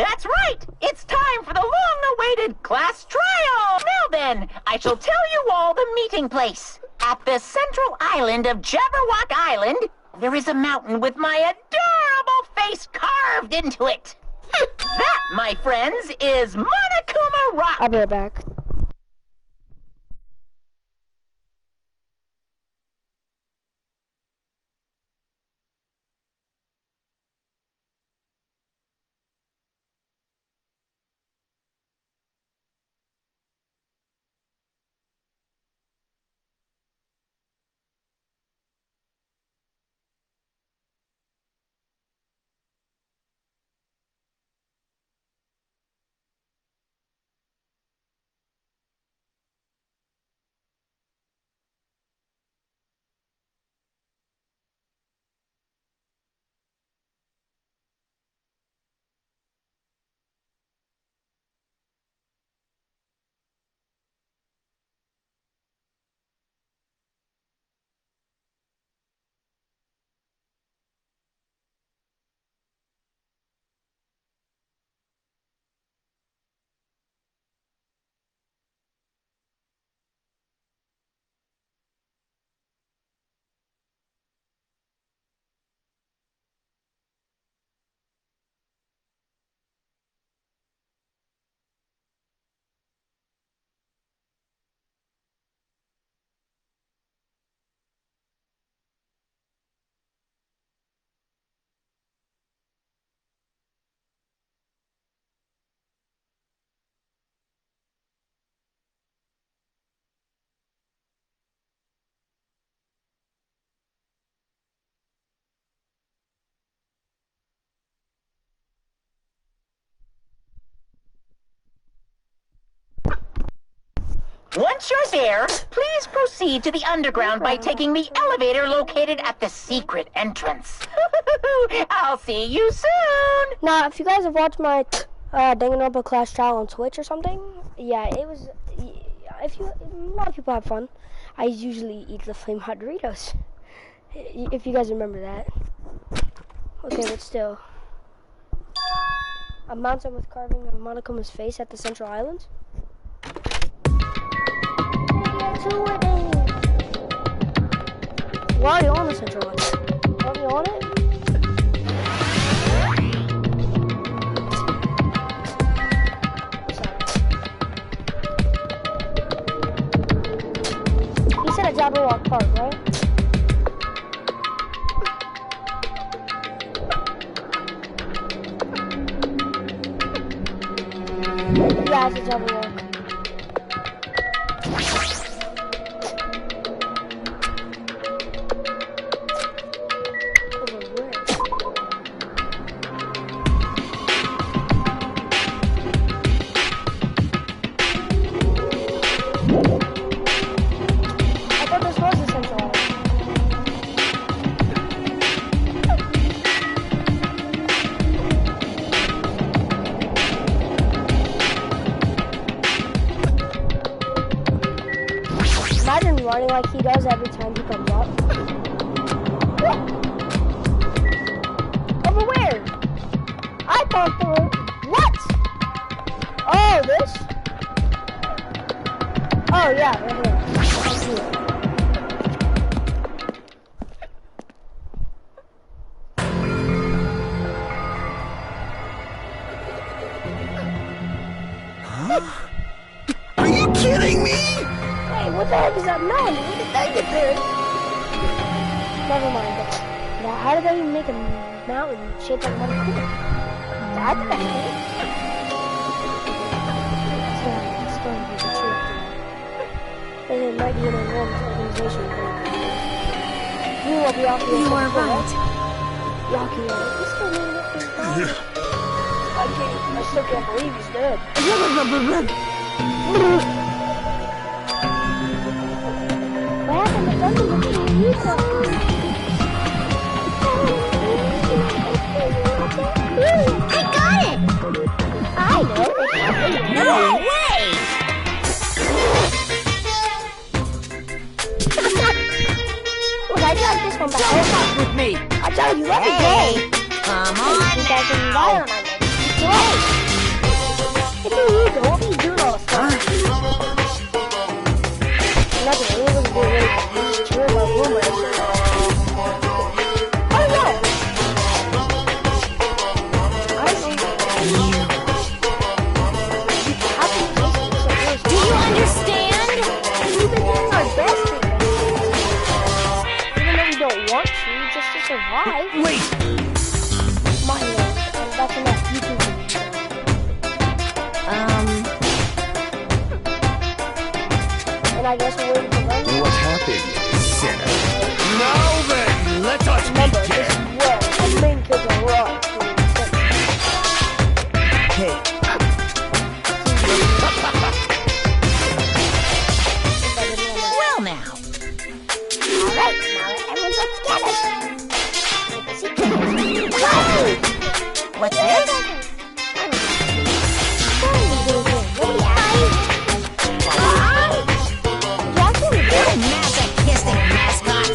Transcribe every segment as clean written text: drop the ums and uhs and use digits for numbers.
That's right! It's time for the long-awaited class trial! Now then, I shall tell you all the meeting place. At the central island of Jabberwock Island, there is a mountain with my adorable face carved into it. That, my friends, is Monokuma Rock. I'll be right back. Once you're there, please proceed to the underground by taking the elevator located at the secret entrance. I'll see you soon! Now, if you guys have watched my Danganronpa class trial on Twitch or something, yeah, it was. A lot of people have fun. I usually eat the Flame Hot Doritos. If you guys remember that. Okay, but still. A mountain with carving of Monokuma's face at the Central Islands. We're already on the Central Island. Are we on it? He said at Jabberwock Park, right? Yeah, it's a Jabberwock. Imagine running like he does every time he comes up. Over where? I thought there were... What? Oh, this? Oh, yeah, right here. I see it. Huh? Are you kidding me? Hey, what the heck is that mountain? Where did that get there? Never mind. Now, how did they even make a mountain shaped like Monokuma? That cool. It's going to be the truth. And it might be an enormous organization. You will be off the You are right. Yaki, this guy made up his body. I still can't believe he's dead. What happened to Duncan? I got it! I know. No way! Look, I got this one back. Don't fuck with me! I told you, let me go. Hey! Come on now! Wait. 5. Wait! Mine is. And that's enough. You can do it. And I guess we're waiting for them. What happened, sinner? Now then, let us Remember, this begin! is where the main kids are raw. Hey, Well now. Alright, now that everyone's up together. What's this? Masochistic mascot.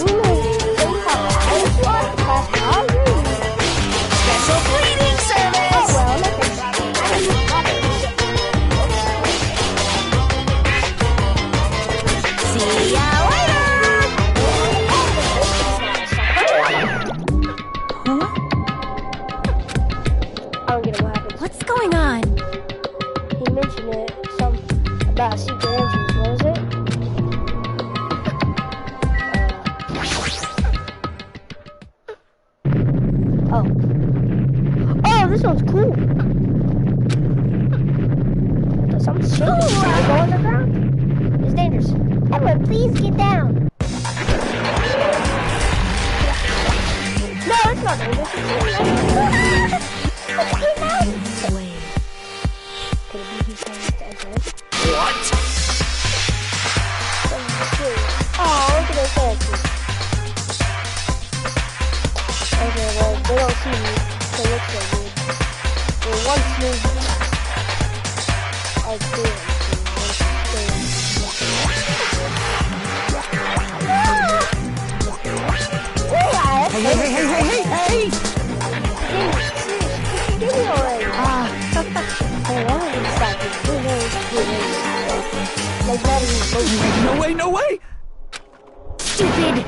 Special cleaning service. See ya later. I don't get what happened. What's going on? He mentioned it, something about secret entrance. What was it? Oh, this one's cool. Does something shake? Can I go underground? It's dangerous. Everyone, please get down. No, it's not dangerous. Wait. Could it be he's saying to enter it? what? Oh, look at those fancy. Okay, well, they don't see me, so it looks so good. Well, once you are doing Hey! Give me already. Hey, why don't we stop this? Like, not even No way! Stupid!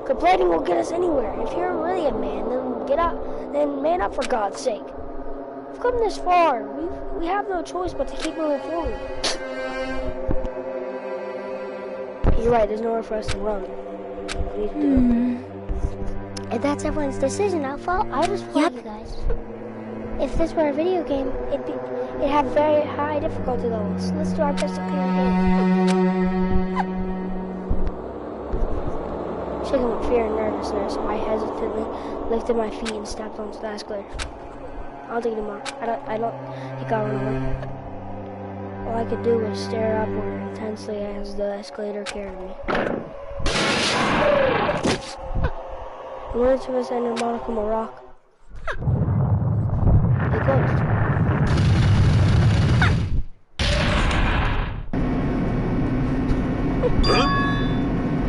complaining will get us anywhere. If you're really a man, then get up. Then man up for God's sake. We've come this far. We have no choice but to keep moving forward. You're right. There's nowhere for us to run. We need to do it. If that's everyone's decision, I'll just follow you guys. If this were a video game, it'd have very high difficulty levels. So let's do our best to clear the game. Shaking with fear and nervousness, I hesitantly lifted my feet and stepped onto the escalator. I'll take them out. I don't think I'll run away. All I could do was stare upward intensely as the escalator carried me. In order to ascend in Monaco, Rock, it closed.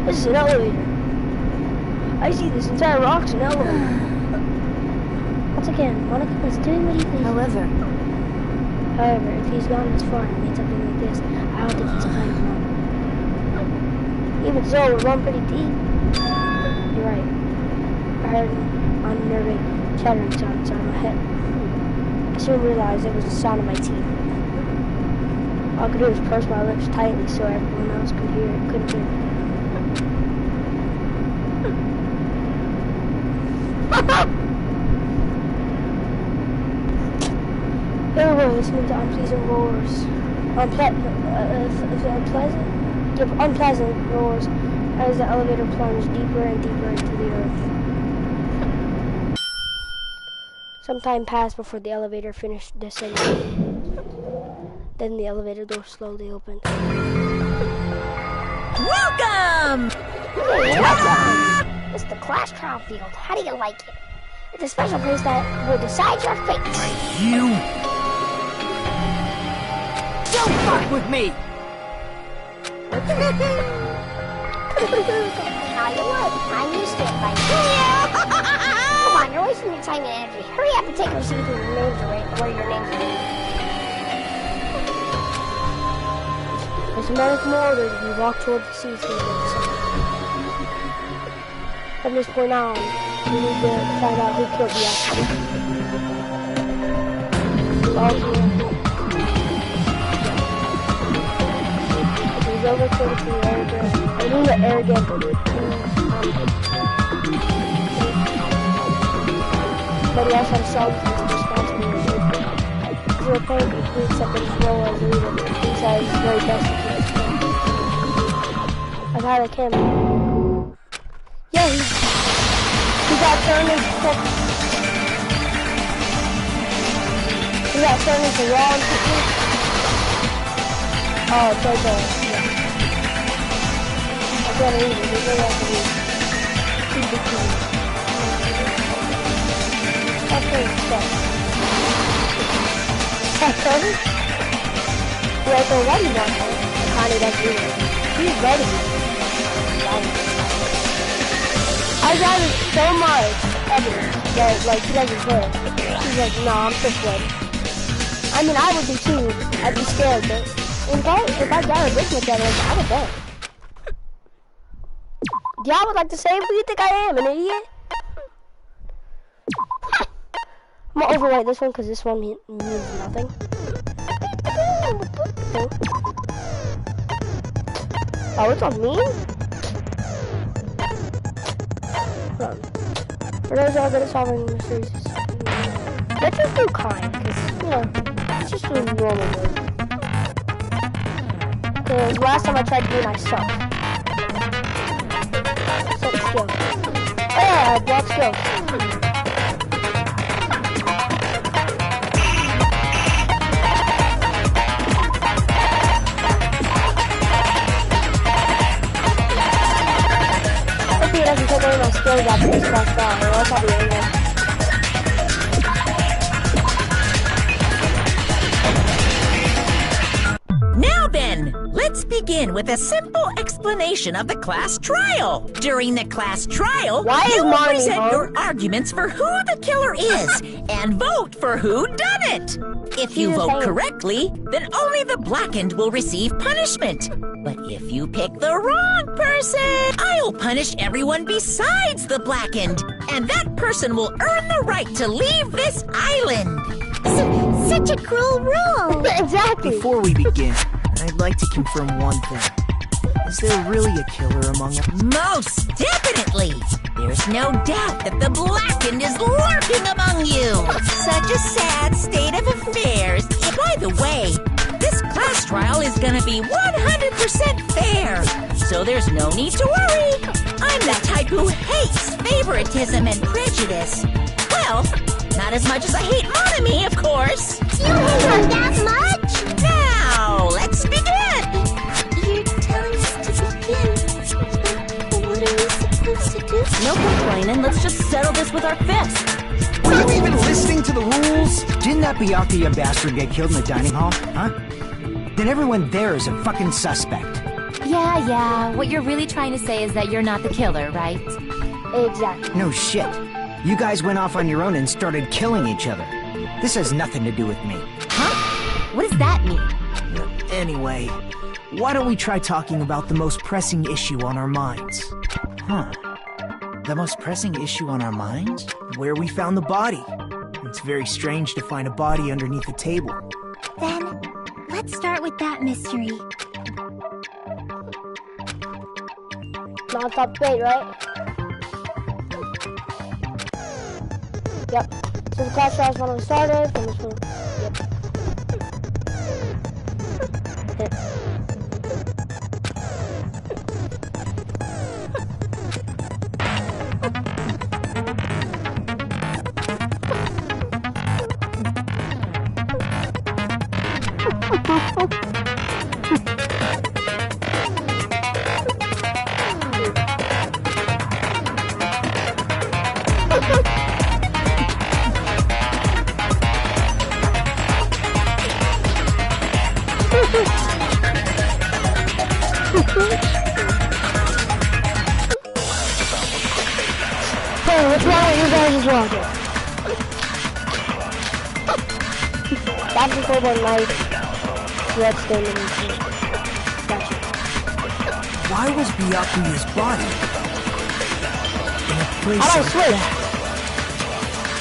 This is an elevator. I see this entire rock's an elevator. Once again, Monaco is doing what he thinks. However, if he's gone this far and made something like this, I don't think he's playing wrong. Even so, we're run pretty deep. You're right. I heard an unnerving chattering sound inside my head. I soon realized it was the sound of my teeth. All I could do was purse my lips tightly so everyone else couldn't hear me. Everyone listening to unpleasant roars. Unpleasant roars as the elevator plunged deeper and deeper into the earth. Some time passed before the elevator finished descending. Then the elevator door slowly opened. Welcome! Welcome! It's the class trial field. How do you like it? It's a special place that will decide your fate. You... Don't fuck with me! How you would. I'm used to it by now. Come on, you're wasting your time and energy. Hurry up and take your seat where your names are written. As the medical ordered, we walked toward the seats we were. From this point on, we need to find out who killed the actor. He's overkilled the arrogant. but he also had a cell phone responsibility. He apparently thinks that his role as a leader thinks that he's very best at his thing. I've had a camera. Yeah, he got turned into raw and quickly. Oh, it's right there. Yeah. I can't read it. We really have to read it. Too big to read. Okay, stop. Sorry? Yeah, so what do you want? Connie doesn't read it. He's ready. I got so much evidence that, like, he doesn't play. He's like, nah, I'm just ready. I mean, I would be too. I'd be scared, but if I got a big much evidence, I would bet. Y'all would like to say, who you think I am, an idiot? I'm gonna overwrite this one because this one means nothing. Oh, it's on me? Hold on. For those who are good at solving mysteries, let's just do kind, because, you know, it's just a normal move. Because last time I tried to do it, I sucked. Suck skill. Yeah, block skill. Hopefully it doesn't take away my skills after this last round, or else I'll be angry. Now then, let's begin with a simple explanation of the class trial. During the class trial, you will present your arguments for who the killer is and vote for who done it. If you vote correctly, then only the blackened will receive punishment. But if you pick the wrong person, I'll punish everyone besides the blackened, and that person will earn the right to leave this island. Such a cruel rule. Exactly. Before we begin, I'd like to confirm one thing. Is there really a killer among us? Most definitely. There's no doubt that the blackened is lurking among you. Such a sad state of affairs. By the way, this class trial is gonna be 100% fair, so there's no need to worry. I'm the type who hates favoritism and prejudice. Well, not as much as I hate monogamy, of course. You hate her that much? Now, let's begin. You're telling us to begin. What are we supposed to do? No complaining, let's just settle this with our fists. Were you even listening to the rules? Didn't that Byakuya bastard get killed in the dining hall? Huh? Then everyone there is a fucking suspect. Yeah, what you're really trying to say is that you're not the killer, right? Exactly. No shit. You guys went off on your own and started killing each other. This has nothing to do with me. Huh? What does that mean? Anyway, why don't we try talking about the most pressing issue on our minds? Huh. The most pressing issue on our minds? Where we found the body. It's very strange to find a body underneath a table. Then, let's start with that mystery. Non-stop debate, right? Yep. So the class trials when we started, then this one. Yep. Hey, what's wrong with you guys' walking? That's the cold one night. Red stain in his feet. Gotcha. Why was Byakuya's body in a place How do I like switch? that?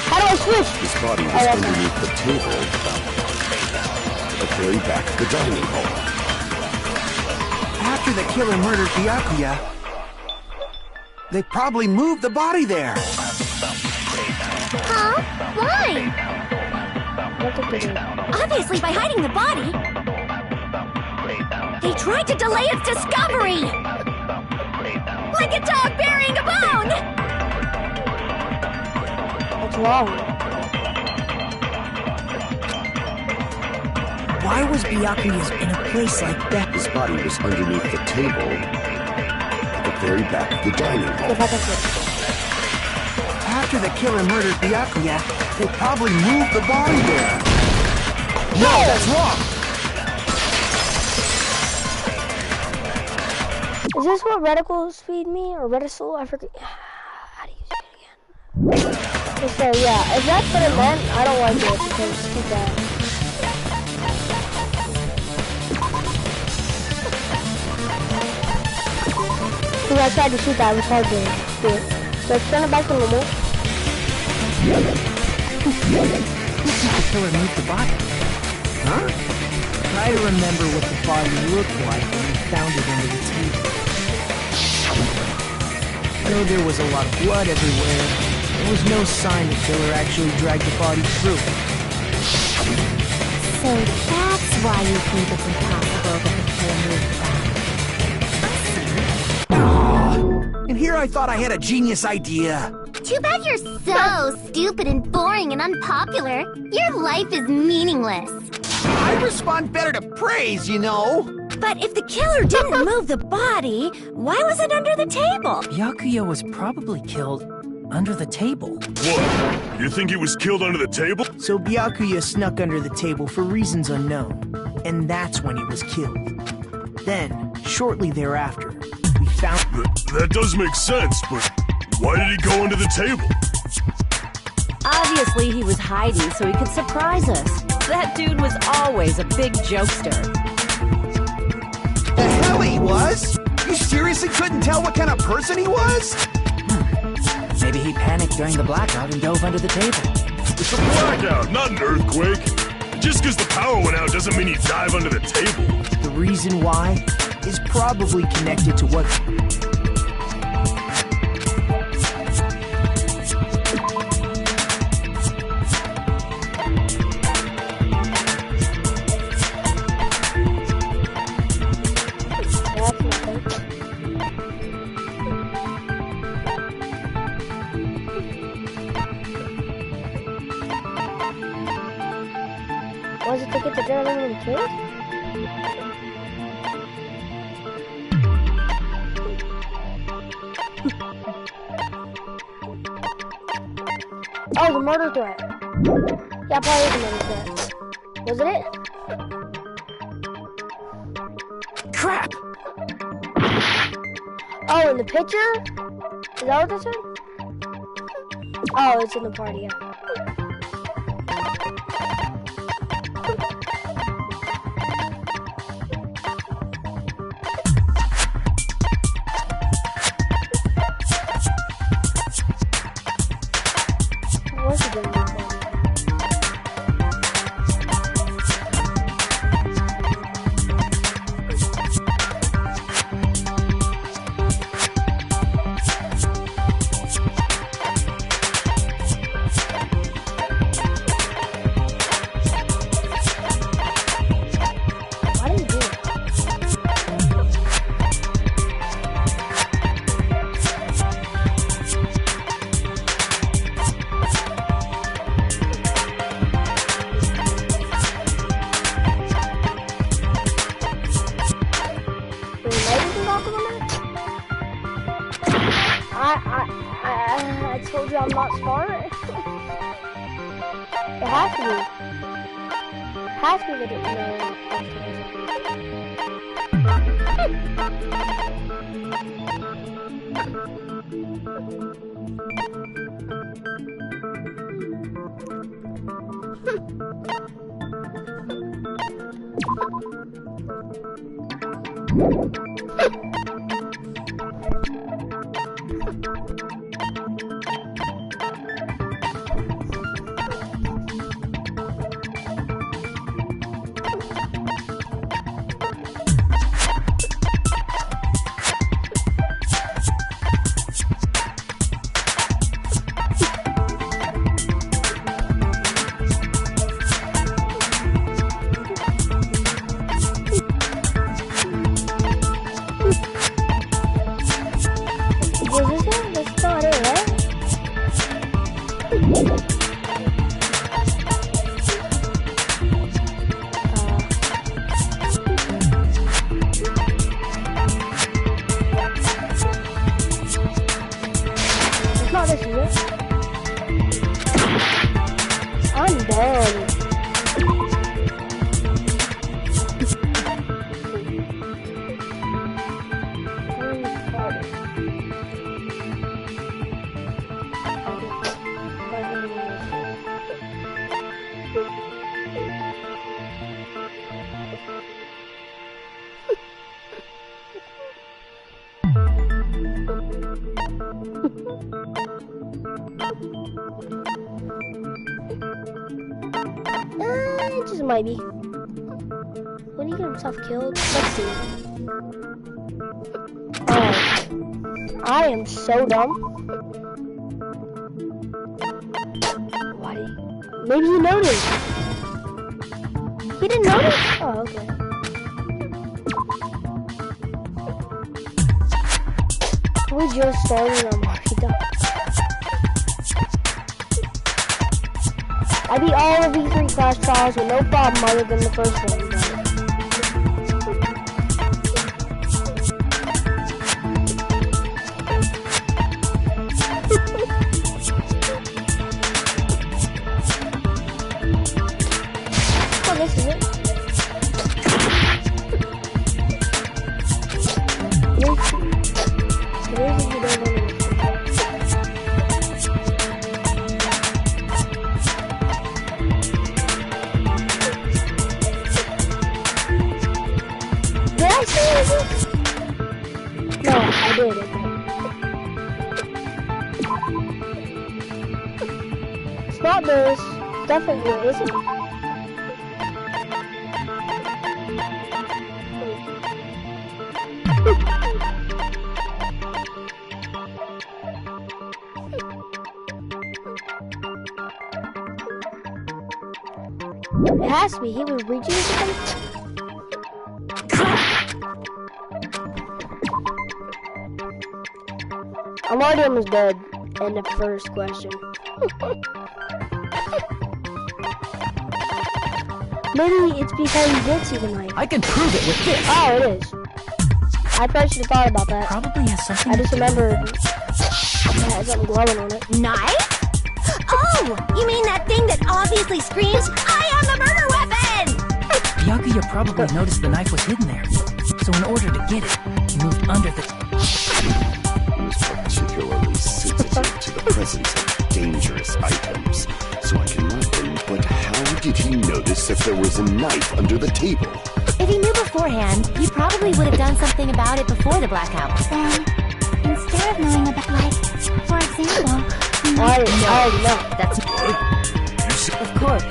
How do I switch? His body was that's underneath the table at the very back of the dining hall. After the killer murdered Byakuya, they probably moved the body there. Huh? doing? What did they do? Obviously by hiding the body. They tried to delay its discovery! Like a dog burying a bone! What's wrong? Why was Byakuya's in a place like that? His body was underneath the table at the very back of the dining hall. After the killer murdered Byakuya, they probably moved the body there. No, that's wrong! Is this what reticles feed me? Or reticule? I forget. How do you say it again? So yeah, if that's what it meant, I don't like it because it's too bad. Because I tried to shoot that, it was hard to do it. So let's turn it back to normal. The killer moved the body. Huh? Try to remember what the body looked like when we found it under the table. I know there was a lot of blood everywhere. There was no sign the killer actually dragged the body through. So that's why you think it's impossible that the killer moved the body. And here I thought I had a genius idea. Too bad you're so stupid and boring and unpopular. Your life is meaningless. I respond better to praise, you know. But if the killer didn't move the body, why was it under the table? Byakuya was probably killed under the table. What? You think he was killed under the table? So Byakuya snuck under the table for reasons unknown, and that's when he was killed. Then, shortly thereafter, we found... That does make sense, but why did he go under the table? Obviously, he was hiding so he could surprise us. That dude was always a big jokester. The hell he was? You seriously couldn't tell what kind of person he was? Maybe he panicked during the blackout and dove under the table. It's a blackout, not an earthquake. Just because the power went out doesn't mean you dive under the table. The reason why is probably connected to what... Was it to get the adrenaline killed? Oh, the murder threat. Yeah, probably the murder threat. Was it it? Crap! Oh, in the picture? Is that what this is? Oh, it's in the party, yeah. What's it doing in the party? Why did he do it? Do we know anything about the woman? I told you I'm not smart. It has to be. It has to be that it just might be. When he get himself killed? Let's see. Oh, I am so dumb. Why? Maybe he noticed. He didn't notice? Oh, okay. We just started on Marky Duck. I beat all of these 3 class trials with no problem other than the first one. Oh, this is it. No, I did it. It's not this. Definitely isn't. It has to be. He was reaching something. I'm already almost dead in the first question. Maybe it's because he did see the knife. I can prove it with this. Oh, it is. I probably should have thought about that. Probably has something I just to do remembered it had something glowing on it. Knife? Oh, you mean that thing that obviously screams, I am the murder weapon! Byakuya probably noticed the knife was hidden there. So in order to get it, he moved under the... Particularly sensitive to the presence of dangerous items, so I cannot think, but how did he notice that there was a knife under the table? If he knew beforehand, he probably would have done something about it before the blackout. Instead of knowing about, like, for example... I already know. That's... Of course.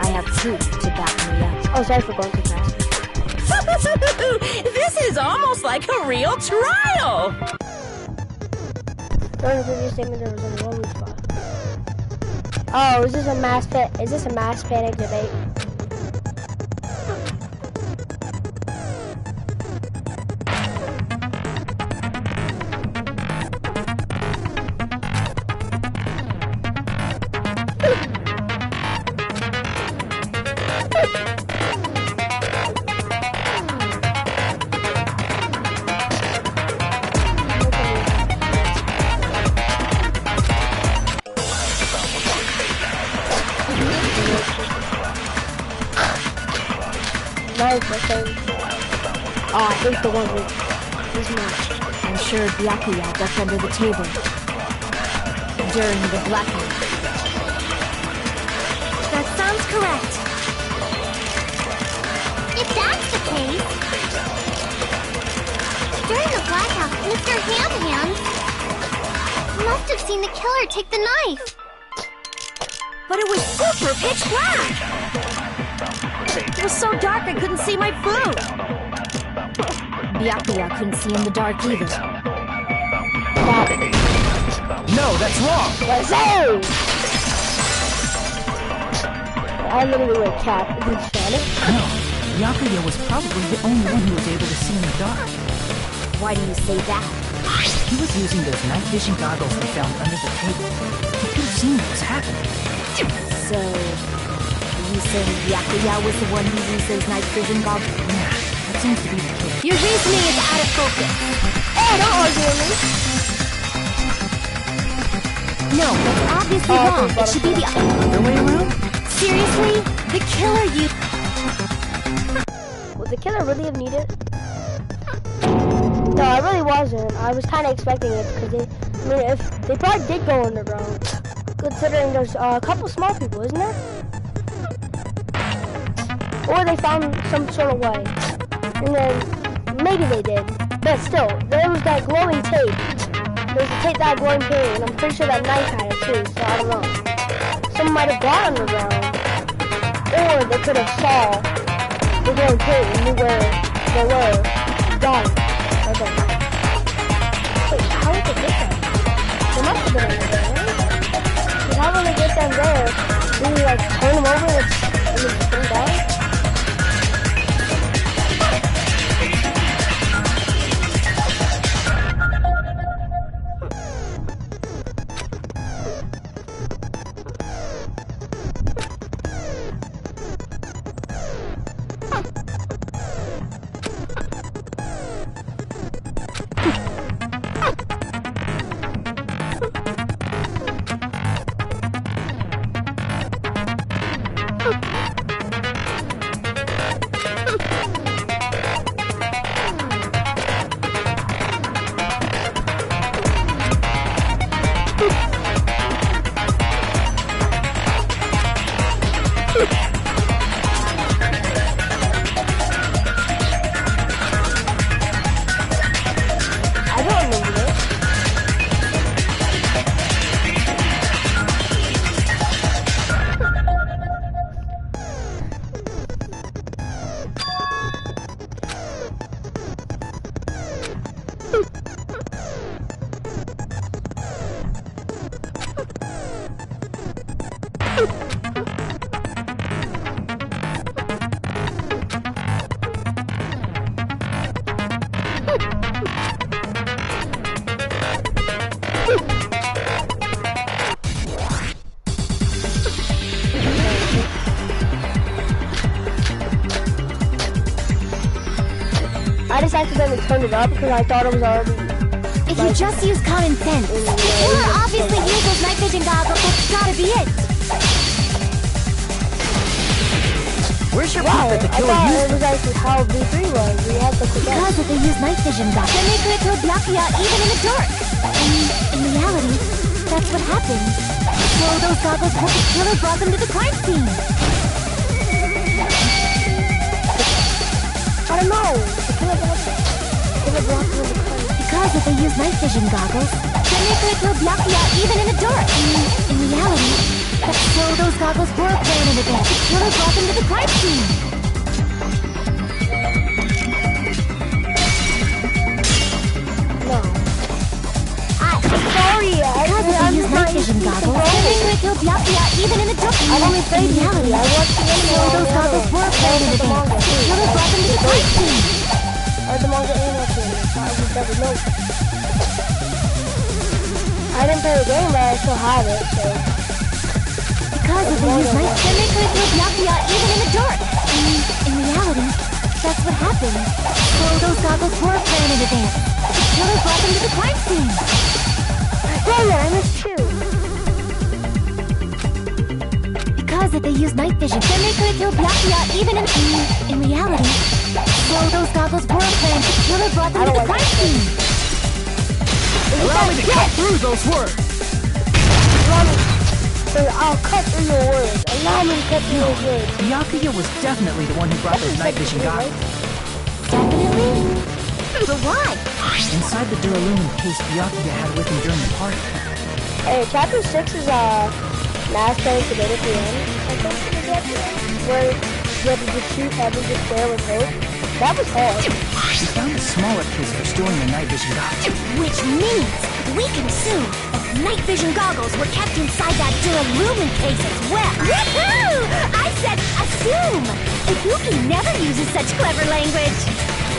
I have proof to back me up. Oh, sorry for going too fast. This is almost like a real trial! During the previous statement, there was only one weak spot. Oh, is this a mass panic debate? Oh, I think the one with this much. I'm sure Byakuya ducked under the table during the blackout. That sounds correct. If that's the case, during the blackout, Mr. Ham must have seen the killer take the knife. But it was super pitch black. It was so dark I couldn't see my food. Byakuya couldn't see in the dark either. No, that's wrong! Let's go! I literally went cat. Did you find it? No, Byakuya was probably the only one who was able to see in the dark. Why do you say that? He was using those night vision goggles we found under the table. He could have seen what was happening. So, you saying Byakuya was the one who used those night vision goggles? Yeah, that seems to be the case. Your reasoning is out of focus. Oh, don't argue with me. No, that's obviously wrong. It should be the Other way around? Seriously? The killer you... Would the killer really have needed it? No, I really wasn't. I was kind of expecting it because if they probably did go underground, considering there's a couple small people, isn't there? Or they found some sort of way, and then maybe they did. But still, there was that glowing tape. There's a tape that had glowing tape, and I'm pretty sure that knife had it too. So I don't know. Someone might have gone underground, Or they could have saw the girl too and knew where they were. Got it. Okay. Wait, how did they get them? They must have been over there, right? Because how will they get them there? Do you like turn them over and then put them down? I just accidentally turned it up because I thought it was already... If you just use common sense. The killer obviously used those night vision goggles. That's gotta be it. Where's your Wow, proof that the I killer thought used it was actually how V3 was. We had to forget. Because if they use night vision goggles, then they could kill Byakuya even in the dark. And in reality, that's what happened. So those goggles hope the killer brought them to the crime scene. I don't know. The killer brought them to the crime scene. Because if they use night vision goggles, then they could kill Byakuya even in the dark. In reality, that's so those goggles were planned in advance. The killer brought them to the crime scene. No. Sorry, Because if they use night vision goggles, then they could kill Byakuya even in the dark. I've only played in reality, I watched the anime. so those goggles were planned in advance. The killer brought them to the crime scene. I read the manga anime series, so I just never know. I didn't play the game, but I still have it, so... Because if they use night, then they could kill Byakuya even in the dark. In reality, that's what happened. So those goggles were planned in advance. The killer brought them to the crime scene. Yeah, I missed two. Because if they use night vision, then they could kill Byakuya even in reality. So those goggles were planned. The killer brought them to the crime scene. Allow me to cut through those words! I'll cut through your words. Allow me to cut through your words. Byakuya was definitely the one who brought those night vision goggles. Definitely? But why? Inside the Duralumin case Byakuya had with him during the party. Hey, chapter 6 is last time to get at the end. I think where you had to just shoot heaven just there with hope. That was hard. We found a smaller case for storing the night vision goggles. Which means we can assume that night vision goggles were kept inside that Duralumin case as well. Woohoo! I said assume! Ibuki never uses such clever language.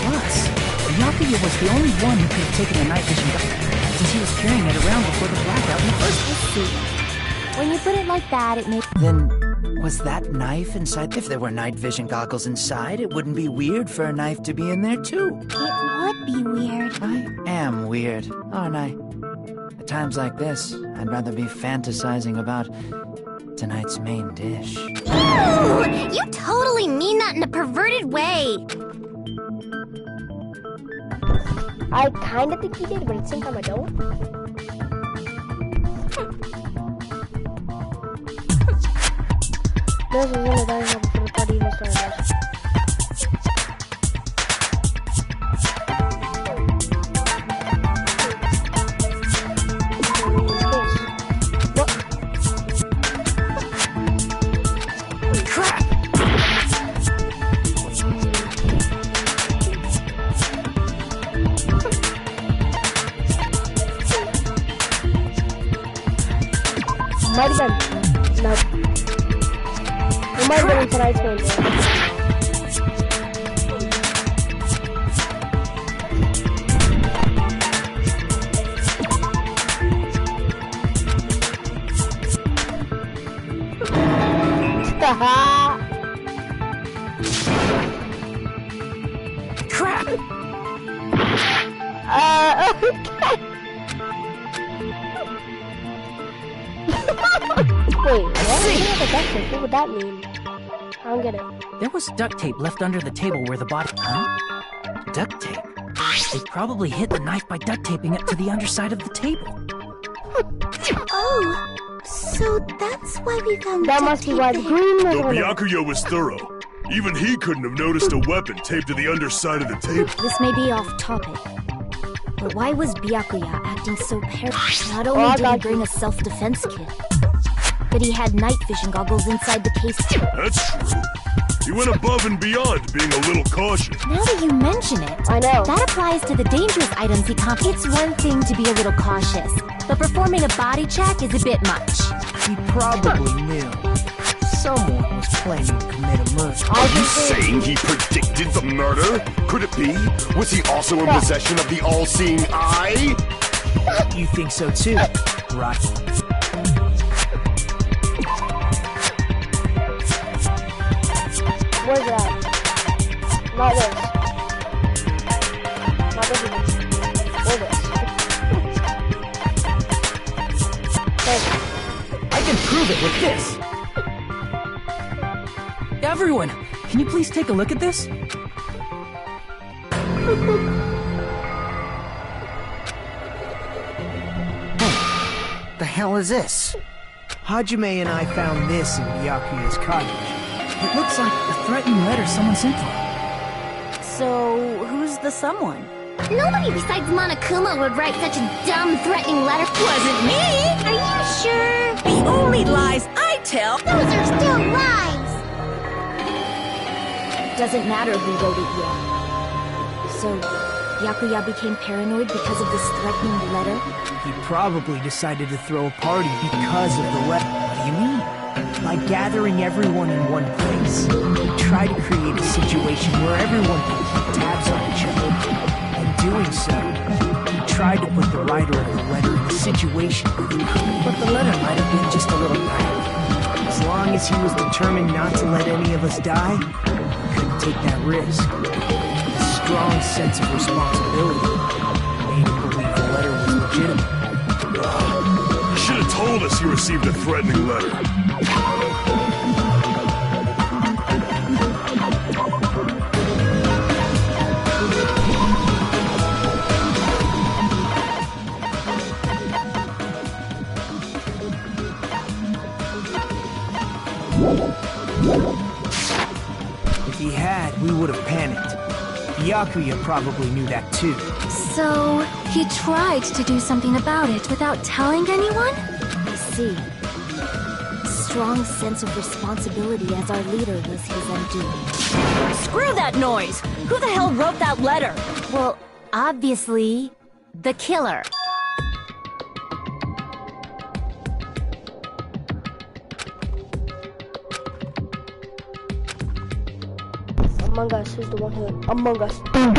Plus, Byakuya was the only one who could have taken the night vision goggles, since he was carrying it around before the blackout in the first place. Let's see. When you put it like that, it makes... Then, was that knife inside? If there were night vision goggles inside, it wouldn't be weird for a knife to be in there too. It would be weird. I am weird, aren't I? At times like this, I'd rather be fantasizing about tonight's main dish. Ooh, you totally mean that in a perverted way. I kind of think he did, but at the same time I don't. This is one of the guys for the party in the stars. Crap! Try it again. Nope. We might win tonight's game, bro. Crap! Okay. Wait, what? What would that mean? I don't get it. There was duct tape left under the table where the body... Huh? Duct tape? They probably hid the knife by duct taping it to the underside of the table. Oh, so that's why we found That duct must be tape why the there. green was Though on it. Byakuya was thorough, even he couldn't have noticed a weapon taped to the underside of the table. This may be off topic, but why was Byakuya acting so paranoid? Not Oh, only I did he got bring a self-defense kit, but he had night vision goggles inside the case too. That's true. He went above and beyond being a little cautious. Now that you mention it, I know. that applies to the dangerous items he It's one thing to be a little cautious, but performing a body check is a bit much. He probably knew. Someone was planning to commit a murder. Are you saying he predicted the murder? Could it be? Was he also in possession of the all-seeing eye? You think so too, right? Where's that? Not this. Not this one. Or this. Thank you. I can prove it with this! Everyone, can you please take a look at this? The hell is this? Hajime and I found this in Byakuya's cottage. It looks like a threatening letter someone sent to him. So, who's the someone? Nobody besides Monokuma would write such a dumb, threatening letter. Wasn't me! Are you sure? The only lies I tell! Those are still lies! Doesn't matter who wrote it yet. So, Byakuya became paranoid because of this threatening letter? He probably decided to throw a party because of the letter. What do you mean? By gathering everyone in one place, he tried to create a situation where everyone could keep tabs on each other. In doing so, he tried to put the writer of the letter in a situation where he couldn't, but the letter might have been just a little prank. As long as he was determined not to let any of us die, he couldn't take that risk. A strong sense of responsibility made him believe the letter was legitimate. You should have told us you received a threatening letter. If he had, we would have panicked. Byakuya probably knew that too. So, he tried to do something about it without telling anyone? I see. Strong sense of responsibility as our leader was his undoing. Screw that noise! Who the hell wrote that letter? Well, obviously, the killer. Among Us is the one who... Among Us. I'm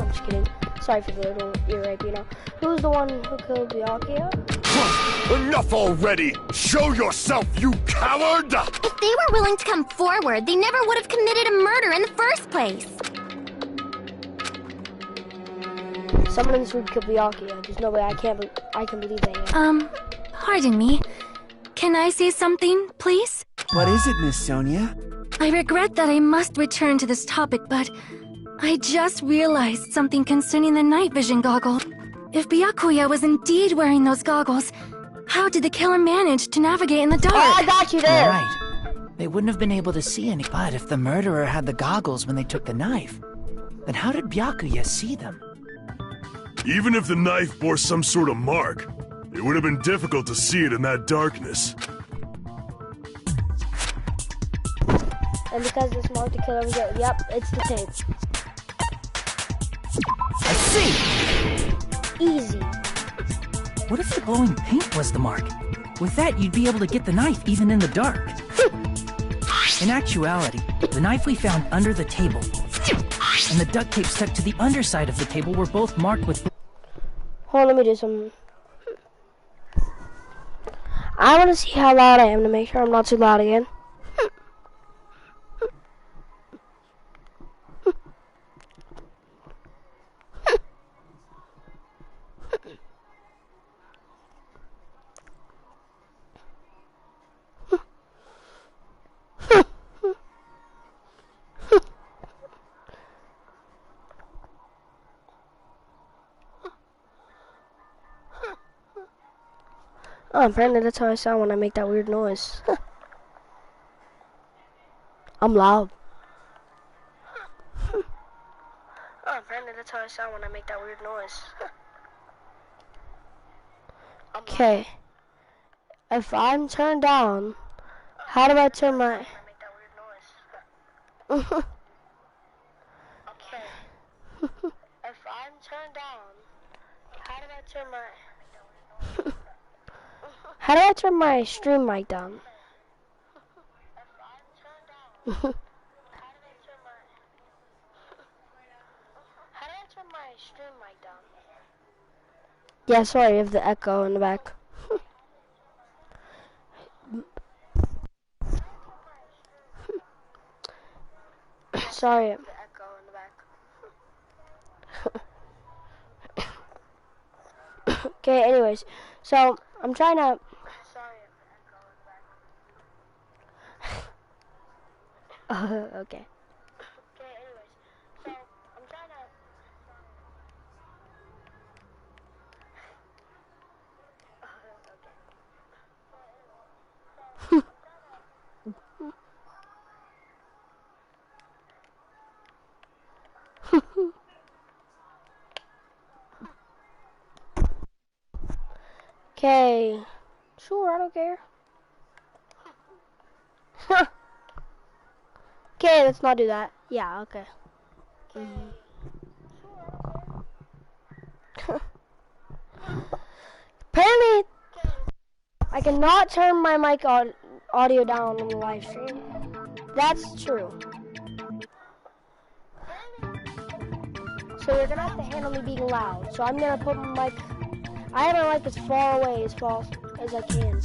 just kidding. Sorry for the little ear rape, you know. Who's the one who killed Byakuya? Enough already! Show yourself, you coward! If they were willing to come forward, they never would have committed a murder in the first place. Someone in this room killed Byakuya. There's no way I can believe that yet. Pardon me. Can I say something, please? What is it, Miss Sonia? I regret that I must return to this topic, but I just realized something concerning the night vision goggle. If Byakuya was indeed wearing those goggles, how did the killer manage to navigate in the dark? Oh, I got you there! Right. They wouldn't have been able to see any, but if the murderer had the goggles when they took the knife, then how did Byakuya see them? Even if the knife bore some sort of mark, it would have been difficult to see it in that darkness. And because this marked the killer was there, yep, it's the tape. I see! Easy. What if the glowing paint was the mark? With that, you'd be able to get the knife even in the dark. In actuality, the knife we found under the table and the duct tape stuck to the underside of the table were both marked with... Hold on, let me do some... I want to see how loud I am to make sure I'm not too loud again. Oh, apparently that's how I sound when I make that weird noise. I'm loud. Oh, apparently that's how I sound when I make that weird noise. Okay. If I'm turned down, how do I turn my... Okay. If I'm turned down, how do I turn my... How do I turn my stream mic down? How do I turn my stream mic down? Yeah, sorry, I have the echo in the back. Sorry. The echo in the back. Okay, anyways, so I'm trying to... Okay. Okay, anyways, so I'm trying to... Okay. Sure, I don't care. Okay, let's not do that. Yeah, okay. Apparently, I cannot turn my mic audio down on the live stream. That's true. So you're gonna have to handle me being loud. So I'm gonna put my mic... I have my mic as far away as I can.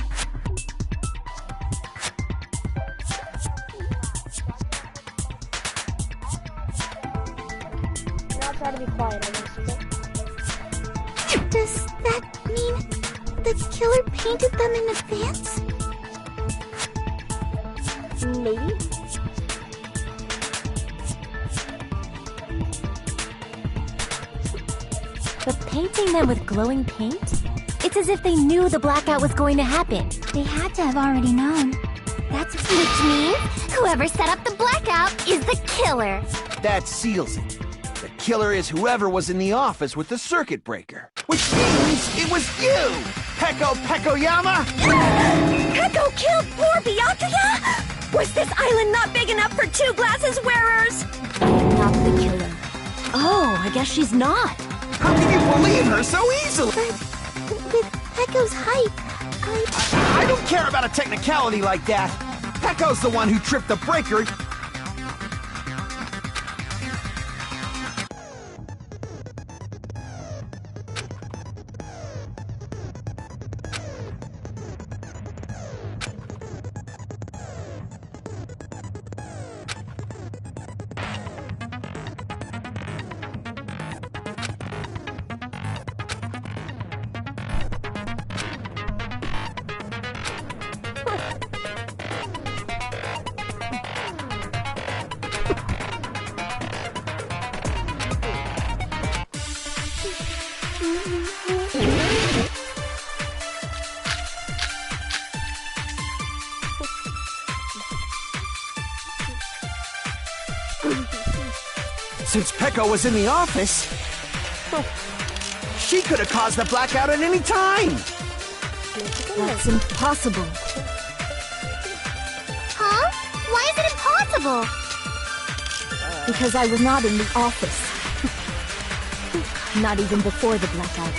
Try to be quiet, I guess, okay? Does that mean the killer painted them in advance? Maybe. But painting them with glowing paint? It's as if they knew the blackout was going to happen. They had to have already known. Which means whoever set up the blackout is the killer. That seals it. The killer is whoever was in the office with the circuit breaker. Which means it was you! Peko Pekoyama! Peko killed poor Byakuya? Was this island not big enough for 2 glasses wearers? Not the killer. Oh, I guess she's not. How can you believe her so easily? But with Peko's hype, I don't care about a technicality like that. Peko's the one who tripped the breaker. Since Peko was in the office, she could have caused the blackout at any time. That's impossible. huh? Why is it impossible? Because I was not in the office. Not even before the blackout.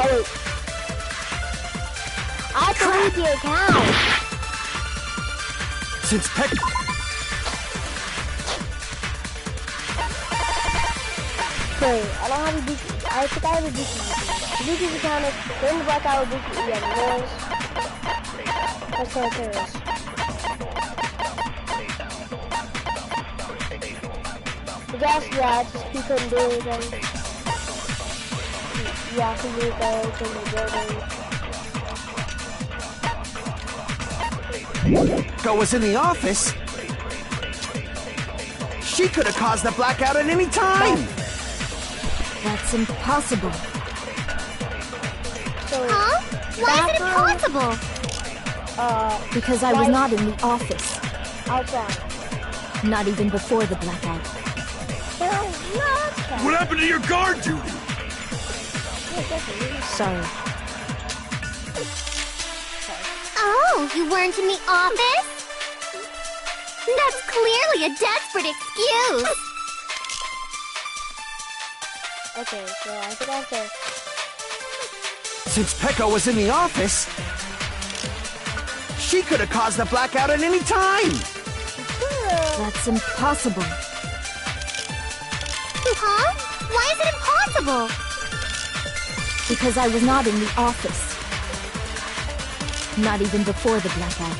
Oh, I delete the account. Since Pekko... Wait, I don't have a DC. I think I have a DC. DC's account is during the blackout with DC. Yeah, noise. That's what it is. The gas, yeah, just he couldn't do anything. Yeah, he moved out in the building. Pekko was in the office. She could have caused the blackout at any time. That's impossible. So, Huh? Why is it impossible? Because I was not in the office. Outside. Not even before the blackout. Well, not outside. What happened to your guard duty? Sorry. Oh, you weren't in the office? That's clearly a desperate excuse. Okay, so I think I have to... Since Pekko was in the office, she could have caused the blackout at any time. That's impossible. Huh? Why is it impossible? Because I was not in the office. Not even before the blackout.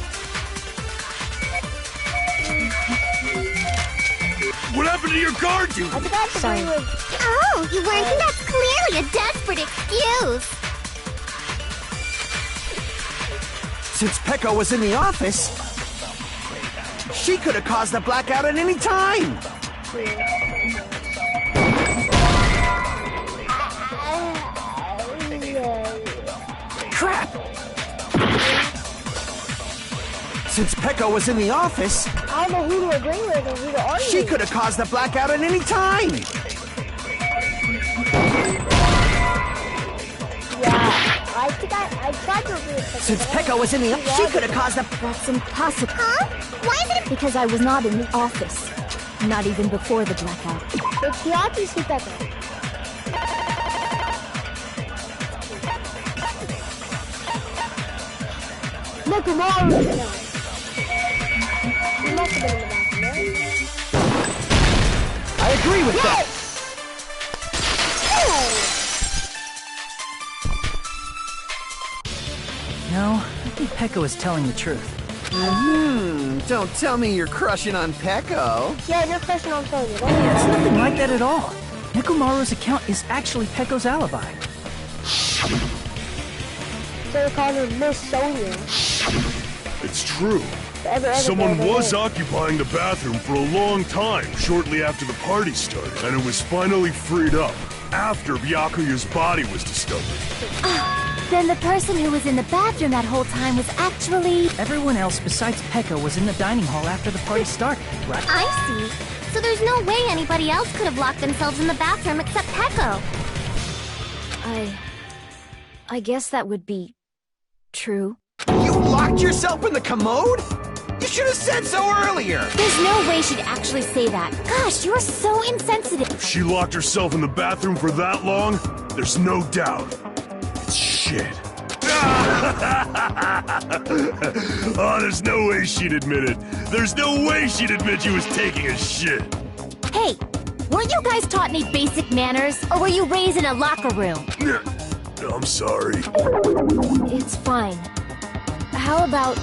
What happened to your guard duty? I think I have to Sorry. agree with... Oh, you weren't, and that's clearly a desperate excuse. Since Pekko was in the office, she could have caused the blackout at any time. Crap! Since Pekko was in the office, I don't know who to agree with and who to argue. she could have caused the blackout at any time. Yeah, I think I tried to agree with Pekko. Since Pekko was in the office, she could have caused the... That's impossible. Huh? Why is it Because I was not in the office. Not even before the blackout. But Chiaki see Pekko. Look, Mario. No. He must have been in the bathroom, right? I agree with that. No, I think Pekko is telling the truth. Don't tell me you're crushing on Pekko. Yeah, you're pushing on Tony. It's nothing like that at all. Nekomaru's account is actually Pekko's alibi. So they call her Miss Sonia. It's true. Every Someone day, was every day. occupying the bathroom for a long time shortly after the party started, and it was finally freed up after Byakuya's body was discovered. Then the person who was in the bathroom that whole time was actually... Everyone else besides Pekko was in the dining hall after the party started, right? I see. So there's no way anybody else could have locked themselves in the bathroom except Pekko. I guess that would be... true. You locked yourself in the commode? You should have said so earlier. There's no way she'd actually say that. Gosh, you're so insensitive. If she locked herself in the bathroom for that long, there's no doubt. It's shit. Oh, there's no way she'd admit it. There's no way she'd admit she was taking a shit. Hey, weren't you guys taught any basic manners? Or were you raised in a locker room? I'm sorry. It's fine. How about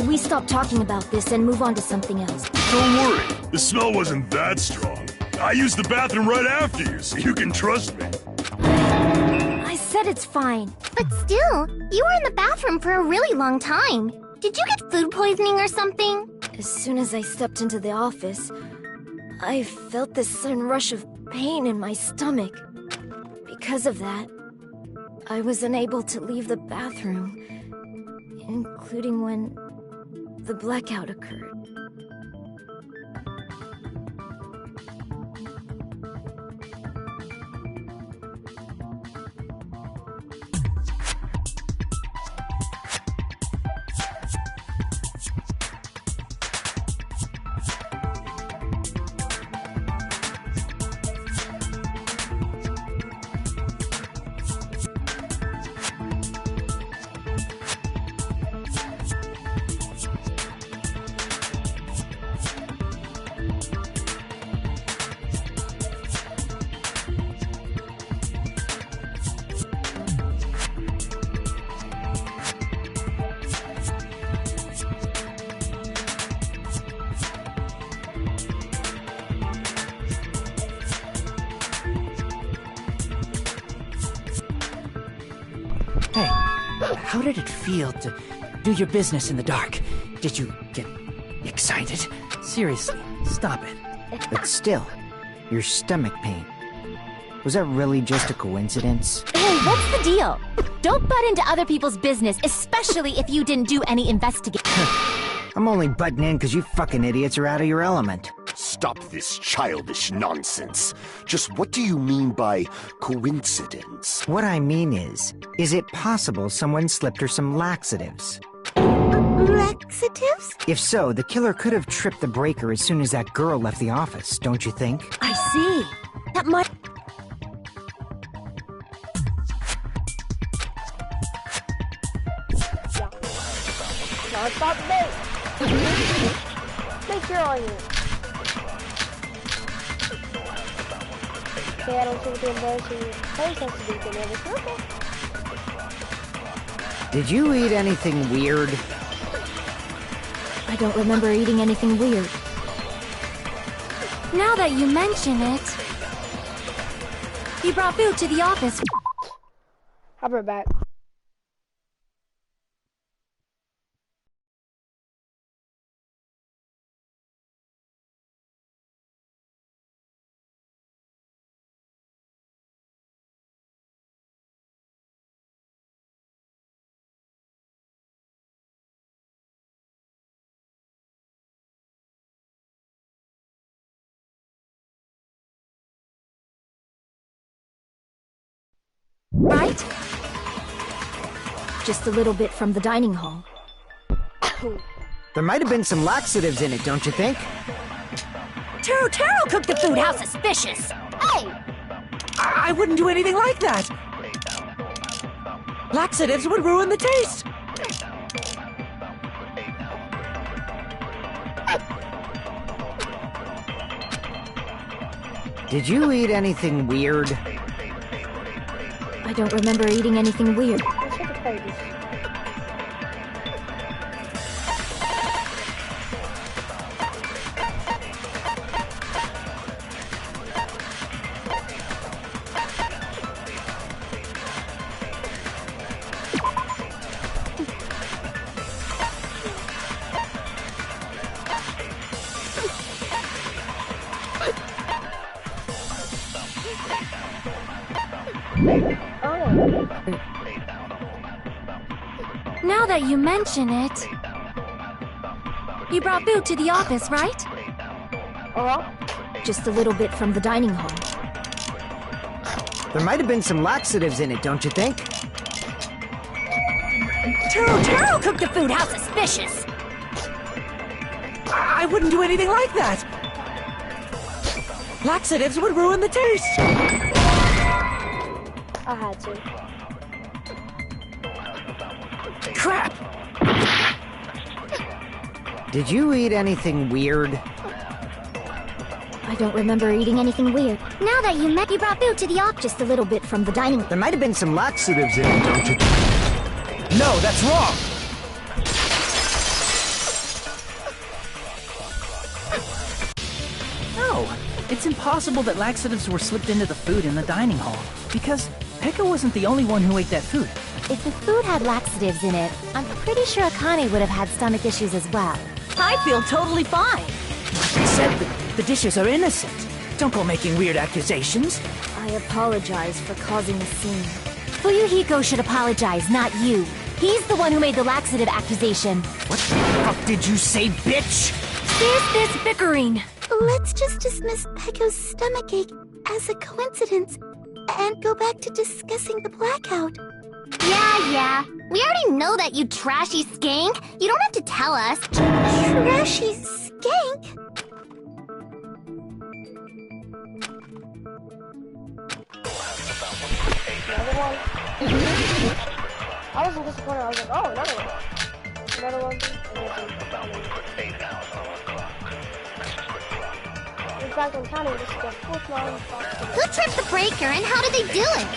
we stop talking about this and move on to something else? Don't worry. The smell wasn't that strong. I used the bathroom right after you, so you can trust me. I said it's fine. But still, you were in the bathroom for a really long time. Did you get food poisoning or something? As soon as I stepped into the office, I felt this sudden rush of pain in my stomach. Because of that, I was unable to leave the bathroom, including when the blackout occurred. how did it feel to do your business in the dark? Did you get excited? Seriously, stop it. But still, your stomach pain. Was that really just a coincidence? Hey, what's the deal? Don't butt into other people's business, especially if you didn't do any investigating. I'm only butting in because you fucking idiots are out of your element. Stop this childish nonsense. Just what do you mean by coincidence? What I mean is it possible someone slipped her some laxatives? Laxatives? If so, the killer could have tripped the breaker as soon as that girl left the office, don't you think? I see. That might... Now stop me! Make your on you. Okay, I don't think the embarrassing place has to be the nervous circle. Did you eat anything weird? I don't remember eating anything weird. Now that you mention it... You brought food to the office. I'll be right back. Right? Just a little bit from the dining hall. There might have been some laxatives in it, don't you think? Taro cooked the food. How suspicious! Hey! I wouldn't do anything like that! Laxatives would ruin the taste! Did you eat anything weird? I don't remember eating anything weird. Now that you mention it... You brought food to the office, right? Just a little bit from the dining hall. There might have been some laxatives in it, don't you think? Taro cooked the food. How suspicious! I wouldn't do anything like that! Laxatives would ruin the taste! I had to. Crap! Did you eat anything weird? I don't remember eating anything weird. Now that you brought food to the office, just a little bit from the dining room. There might have been some laxatives in it, don't you? No, that's wrong! No, it's impossible that laxatives were slipped into the food in the dining hall, because Pekka wasn't the only one who ate that food. If the food had laxatives in it, I'm pretty sure Akane would have had stomach issues as well. I feel totally fine. Like I said, the dishes are innocent. Don't go making weird accusations. I apologize for causing a scene. Fuyuhiko should apologize, not you. He's the one who made the laxative accusation. What the fuck did you say, bitch? Cease this bickering. Let's just dismiss Pecco's stomachache as a coincidence and go back to discussing the blackout. Yeah. We already know that, you trashy skank. You don't have to tell us. Trashy skank? Another one. I wasn't disappointed. I was like, oh, another one. Another one. In fact, I'm counting. This is the fourth one. Who tripped the breaker and how did they do it?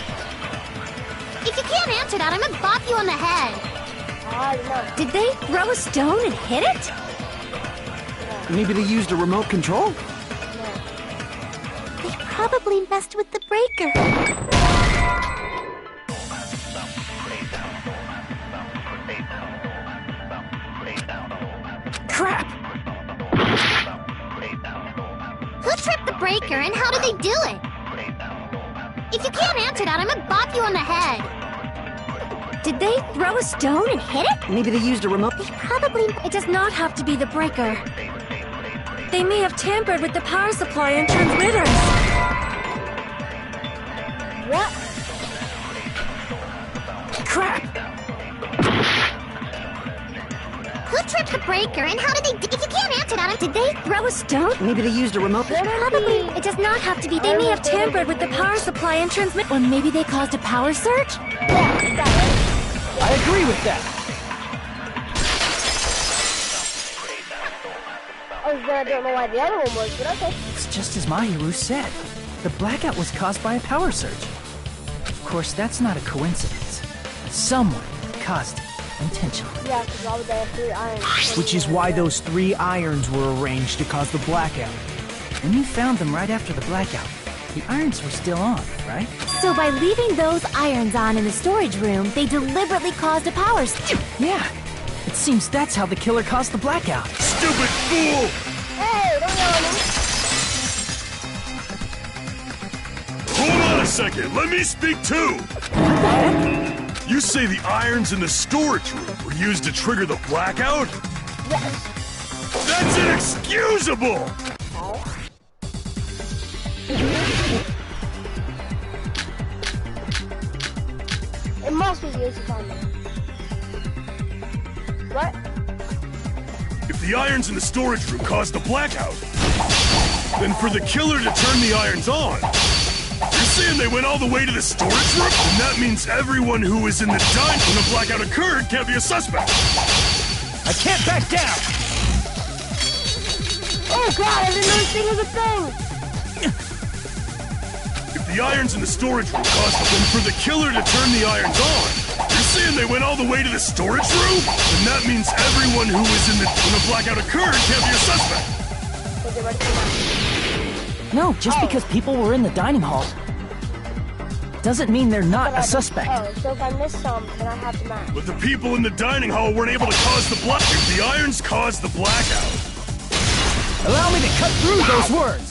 If you can't answer that, I'm gonna bop you on the head. I don't know. Did they throw a stone and hit it? Maybe they used a remote control? They probably messed with the breaker. tripped the breaker and how did they do it? If you can't answer that, I'm gonna bop you on the head. Did they throw a stone and hit it? Maybe they used a remote. They probably... It does not have to be the breaker. They may have tampered with the power supply and transmitters. What? Crap! Who tripped the breaker and how did they... If you can't answer that, Did they throw a stone? Maybe they used a remote. Probably. It does not have to be. They may have tampered with the power supply and transmit. Or maybe they caused a power surge? I agree with that. I don't know why the other one was, but okay. It's just as Mahiru said. The blackout was caused by a power surge. Of course, that's not a coincidence. Someone caused it intentionally. Yeah, because all the 3 irons. Which is why those 3 irons were arranged to cause the blackout. When you found them right after the blackout, the irons were still on, right? So by leaving those irons on in the storage room, they deliberately caused a power surge. Yeah. It seems that's how the killer caused the blackout. Stupid fool! Hey, don't yell at me. Hold on a second, let me speak too! You say the irons in the storage room were used to trigger the blackout? Yes. That's inexcusable! It must be used to find them. What? If the irons in the storage room caused the blackout, then for the killer to turn the irons on, you're saying they went all the way to the storage room? And that means everyone who was in the dine when the blackout occurred can't be a suspect. I can't back down! Oh god, I didn't know this thing was a thing! If the irons in the storage room caused them, then for the killer to turn the irons on, you're saying they went all the way to the storage room? And that means everyone who was in the when the blackout occurred can't be a suspect. No, just because people were in the dining hall doesn't mean they're not a suspect. Oh, so if I miss some, then I have to match. But the people in the dining hall weren't able to cause the blackout. If the irons caused the blackout. Allow me to cut through those words.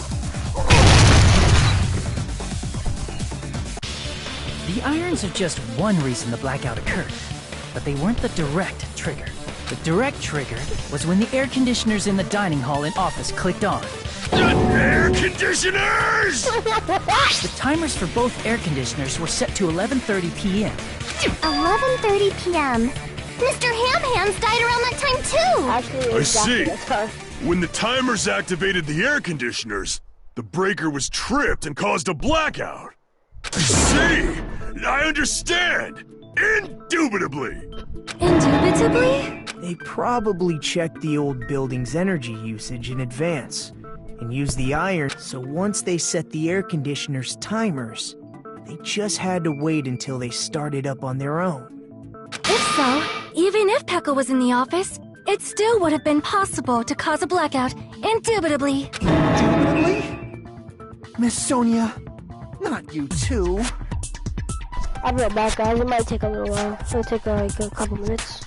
The irons are just one reason the blackout occurred, but they weren't the direct trigger. The direct trigger was when the air conditioners in the dining hall and office clicked on. Air conditioners! The timers for both air conditioners were set to 11:30 p.m. 11:30 p.m. Mr. Ham Hands died around that time too! Actually, I see. When the timers activated the air conditioners, the breaker was tripped and caused a blackout. I see! I understand! Indubitably! Indubitably? They probably checked the old building's energy usage in advance and used the iron, so once they set the air conditioner's timers, they just had to wait until they started up on their own. If so, even if Pekka was in the office, it still would have been possible to cause a blackout, indubitably. Indubitably? Miss Sonia, not you too. I'll be right back, guys. It might take a little while. It'll take like a couple minutes.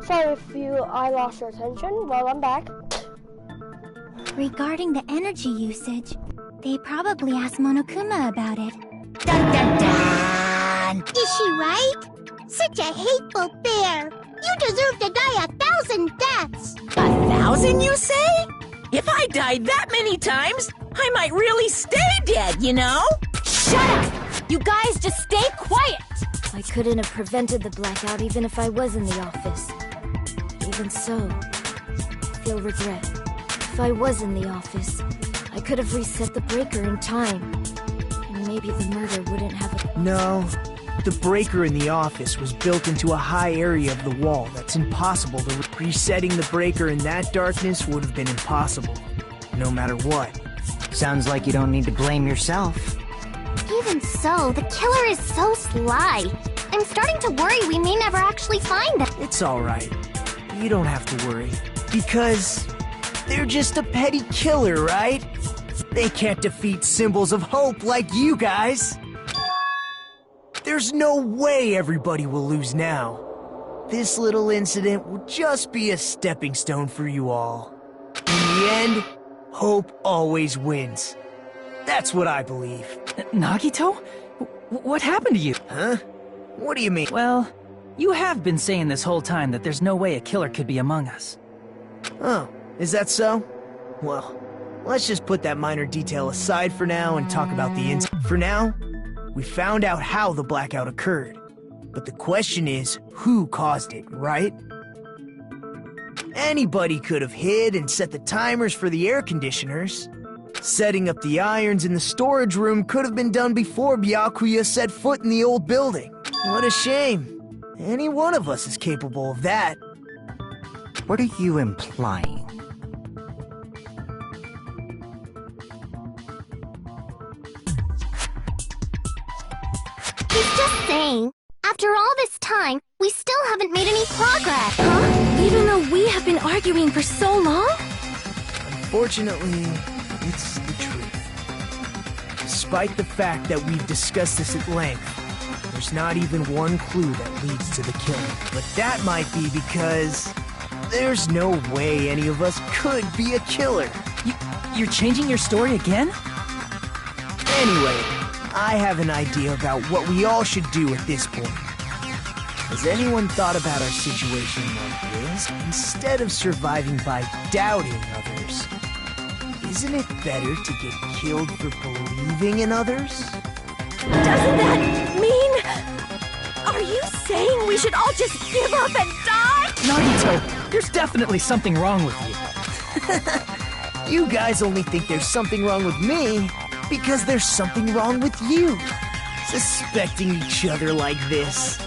Sorry if I lost your attention. Well, I'm back. Regarding the energy usage, they probably asked Monokuma about it. Dun dun dun! Is she right? Such a hateful bear! You deserve to die 1,000 deaths! 1,000, you say? If I died that many times, I might really stay dead, you know? Shut up! You guys just stay quiet! I couldn't have prevented the blackout even if I was in the office. Even so, I feel regret. If I was in the office, I could have reset the breaker in time. And maybe the murder wouldn't have a... No, the breaker in the office was built into a high area of the wall that's impossible to... Resetting the breaker in that darkness would have been impossible, no matter what. Sounds like you don't need to blame yourself. Even so, the killer is so sly. I'm starting to worry we may never actually find them. It's alright. You don't have to worry. Because they're just a petty killer, right? They can't defeat symbols of hope like you guys. There's no way everybody will lose now. This little incident will just be a stepping stone for you all. In the end, hope always wins. That's what I believe. Nagito? What happened to you? Huh? What do you mean? Well, you have been saying this whole time that there's no way a killer could be among us. Oh, is that so? Well, let's just put that minor detail aside for now and talk about the incident. For now, we found out how the blackout occurred. But the question is, who caused it, right? Anybody could have hid and set the timers for the air conditioners. Setting up the irons in the storage room could have been done before Byakuya set foot in the old building. What a shame. Any one of us is capable of that. What are you implying? He's just saying, after all this time, we still haven't made any progress. Huh? Even though we have been arguing for so long? Unfortunately, it's the truth. Despite the fact that we've discussed this at length, there's not even one clue that leads to the killing. But that might be because there's no way any of us could be a killer. You're changing your story again? Anyway, I have an idea about what we all should do at this point. Has anyone thought about our situation like this? Instead of surviving by doubting others, isn't it better to get killed for believing in others? Doesn't that mean... Are you saying we should all just give up and die? Nagito, there's definitely something wrong with you. You guys only think there's something wrong with me because there's something wrong with you. Suspecting each other like this.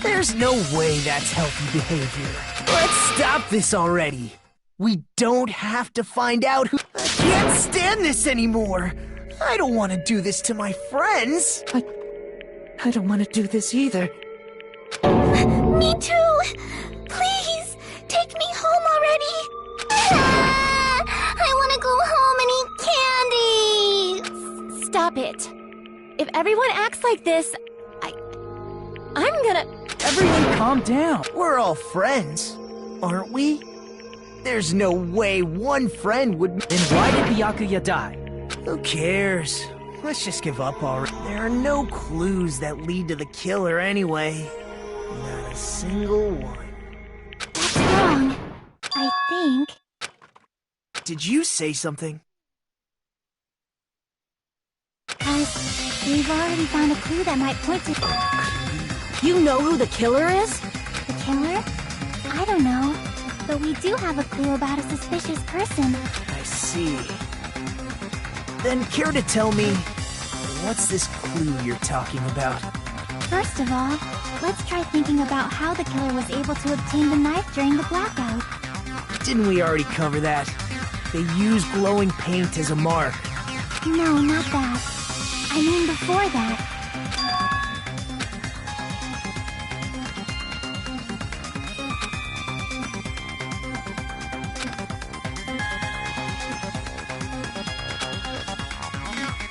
There's no way that's healthy behavior. Let's stop this already. We don't have to find out who... I can't stand this anymore. I don't want to do this to my friends. I don't want to do this either. Me too! Please, take me home already! I want to go home and eat candy! Stop it. If everyone acts like this, I'm gonna... Everyone calm down. We're all friends, aren't we? There's no way one friend would... Then why did the Yakuya die? Who cares? Let's just give up already. There are no clues that lead to the killer anyway. Not a single one. That's wrong. I think... Did you say something? We've already found a clue that might point to... You know who the killer is? The killer? I don't know. But we do have a clue about a suspicious person. I see. Then care to tell me, what's this clue you're talking about? First of all, let's try thinking about how the killer was able to obtain the knife during the blackout. Didn't we already cover that? They used glowing paint as a mark. No, not that. I mean before that.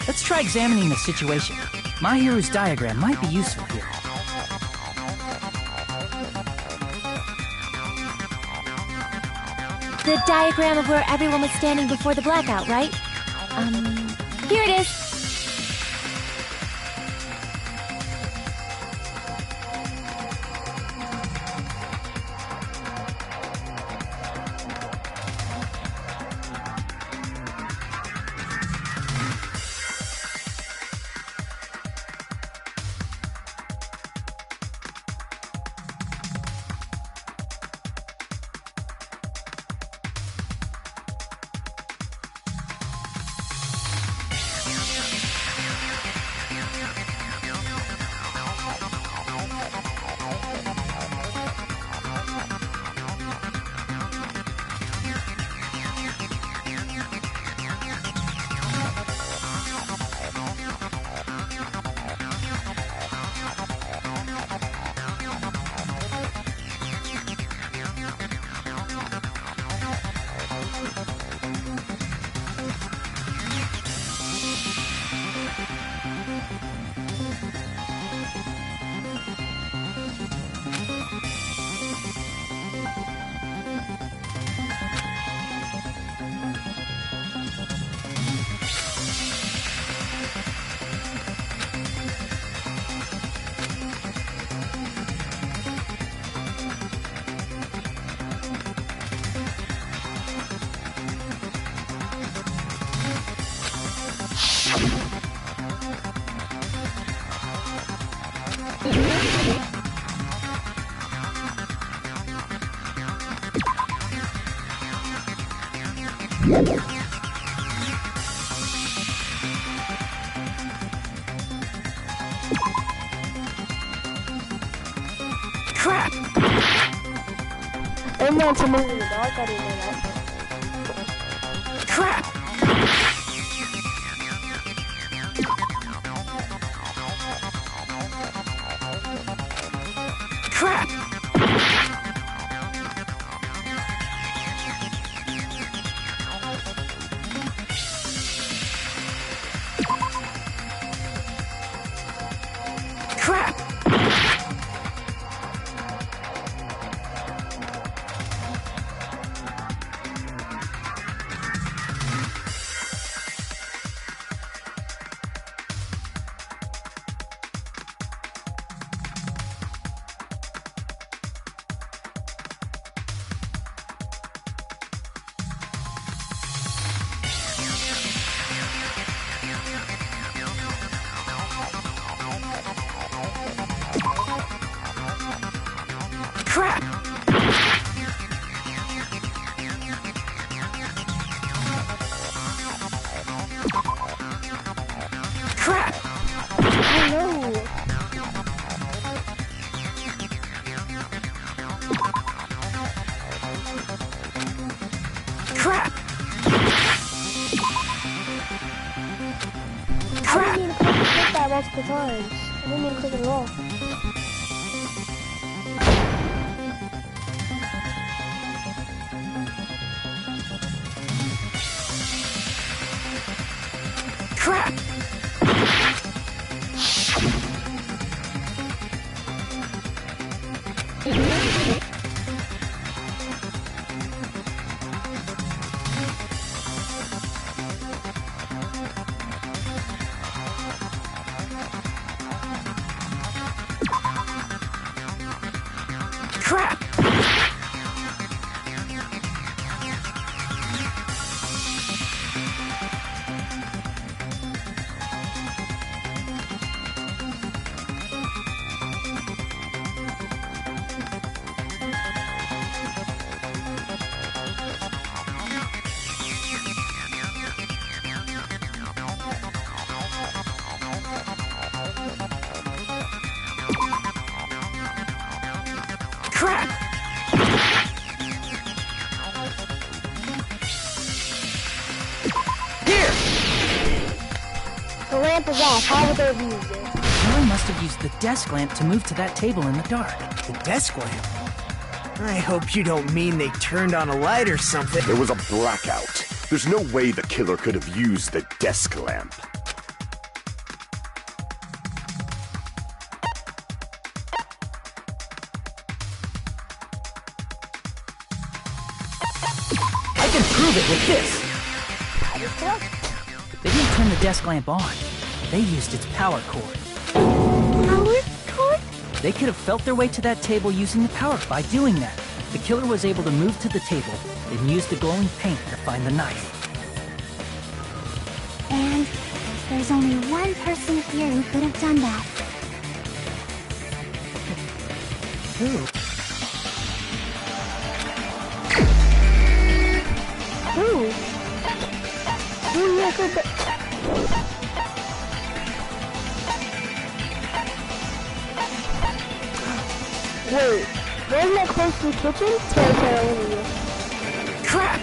Let's try examining the situation. Mahiru's diagram might be useful here. The diagram of where everyone was standing before the blackout, right? Here it is. And then to move in the dark, I didn't know that. Crap! Crap! Crap! Crap! Crap! I know. Crap! I didn't mean to click that multiple times. I didn't mean to click it at all. Crap! Crap! Crap! Here! The lamp is off. How would they have used it? Killer must have used the desk lamp to move to that table in the dark. The desk lamp? I hope you don't mean they turned on a light or something. There was a blackout. There's no way the killer could have used the desk lamp. I can prove it with this! They didn't turn the desk lamp on. They used its power cord. Power cord? They could have felt their way to that table using the power. By doing that, the killer was able to move to the table and use the glowing paint to find the knife. And there's only one person here who could have done that. Who? Who? Who could be? Wait, wasn't that close to the kitchen? Territory over here. Crap!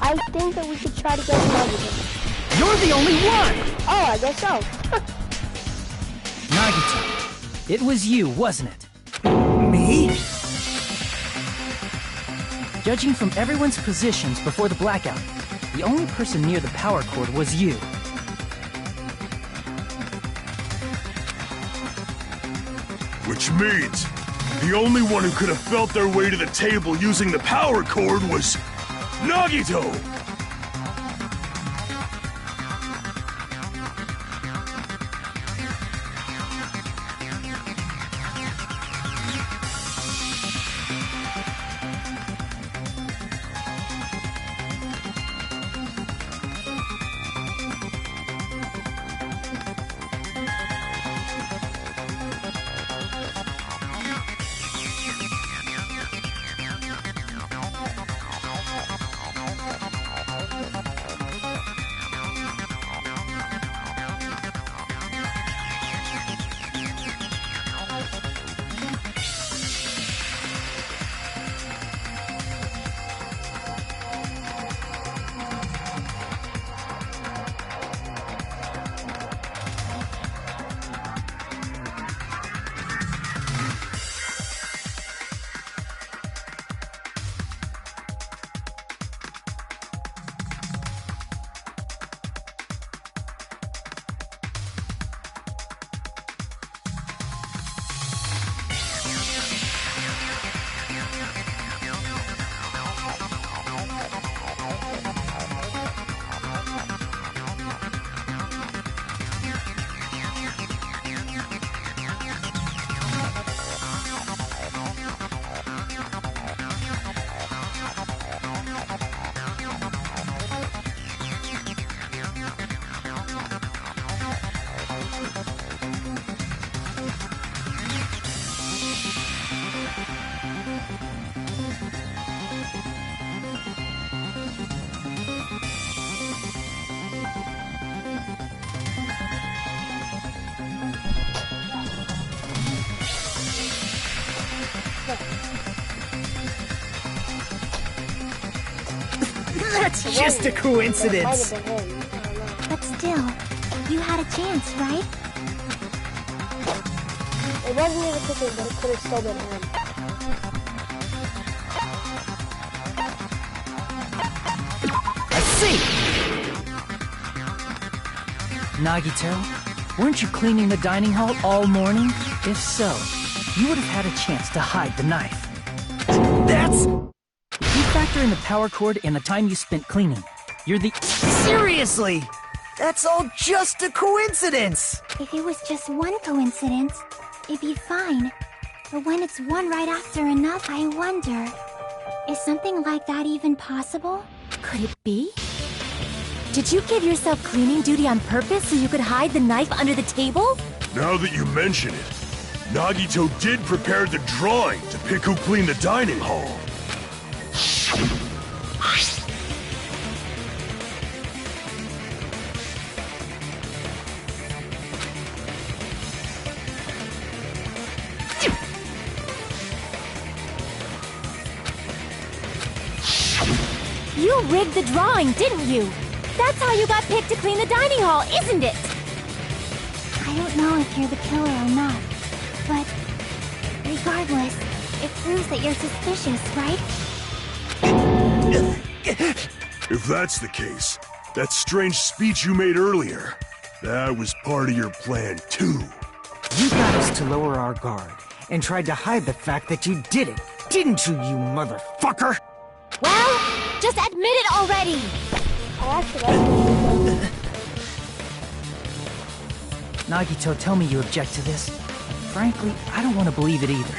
I think that we should try to get Nagito. You're the only one! Oh, I guess so. Nagito, it was you, wasn't it? Me? Judging from everyone's positions before the blackout, the only person near the power cord was you. Which means the only one who could have felt their way to the table using the power cord was Nagito! That's just a coincidence. But still, you had a chance, right? It wasn't even cooking, but it could have still been him. I see! Nagito, weren't you cleaning the dining hall all morning? If so, you would have had a chance to hide the knife. That's... If you factor in the power cord and the time you spent cleaning, you're the... Seriously! That's all just a coincidence! If it was just one coincidence, it'd be fine. But when it's one right after another, I wonder, is something like that even possible? Could it be? Did you give yourself cleaning duty on purpose so you could hide the knife under the table? Now that you mention it, Nagito did prepare the drawing to pick who cleaned the dining hall. You rigged the drawing, didn't you? That's how you got picked to clean the dining hall, isn't it? I don't know if you're the killer or not, but regardless, it proves that you're suspicious, right? If that's the case, that strange speech you made earlier, that was part of your plan too. You got us to lower our guard and tried to hide the fact that you did it, didn't you, you motherfucker? Well, just admit it already! Nagito, tell me you object to this. Frankly, I don't want to believe it either.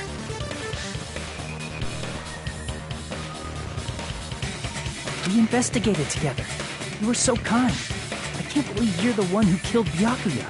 We investigated together. You were so kind. I can't believe you're the one who killed Byakuya.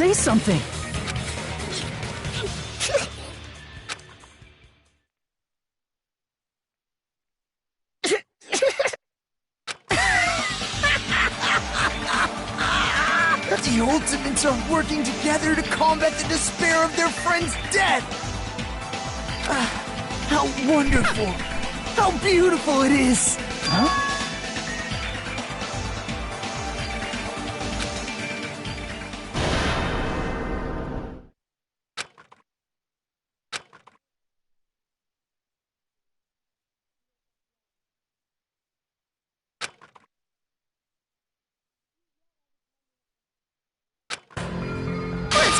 say something! The ultimates are working together to combat the despair of their friend's death! How wonderful! How beautiful it is! Huh?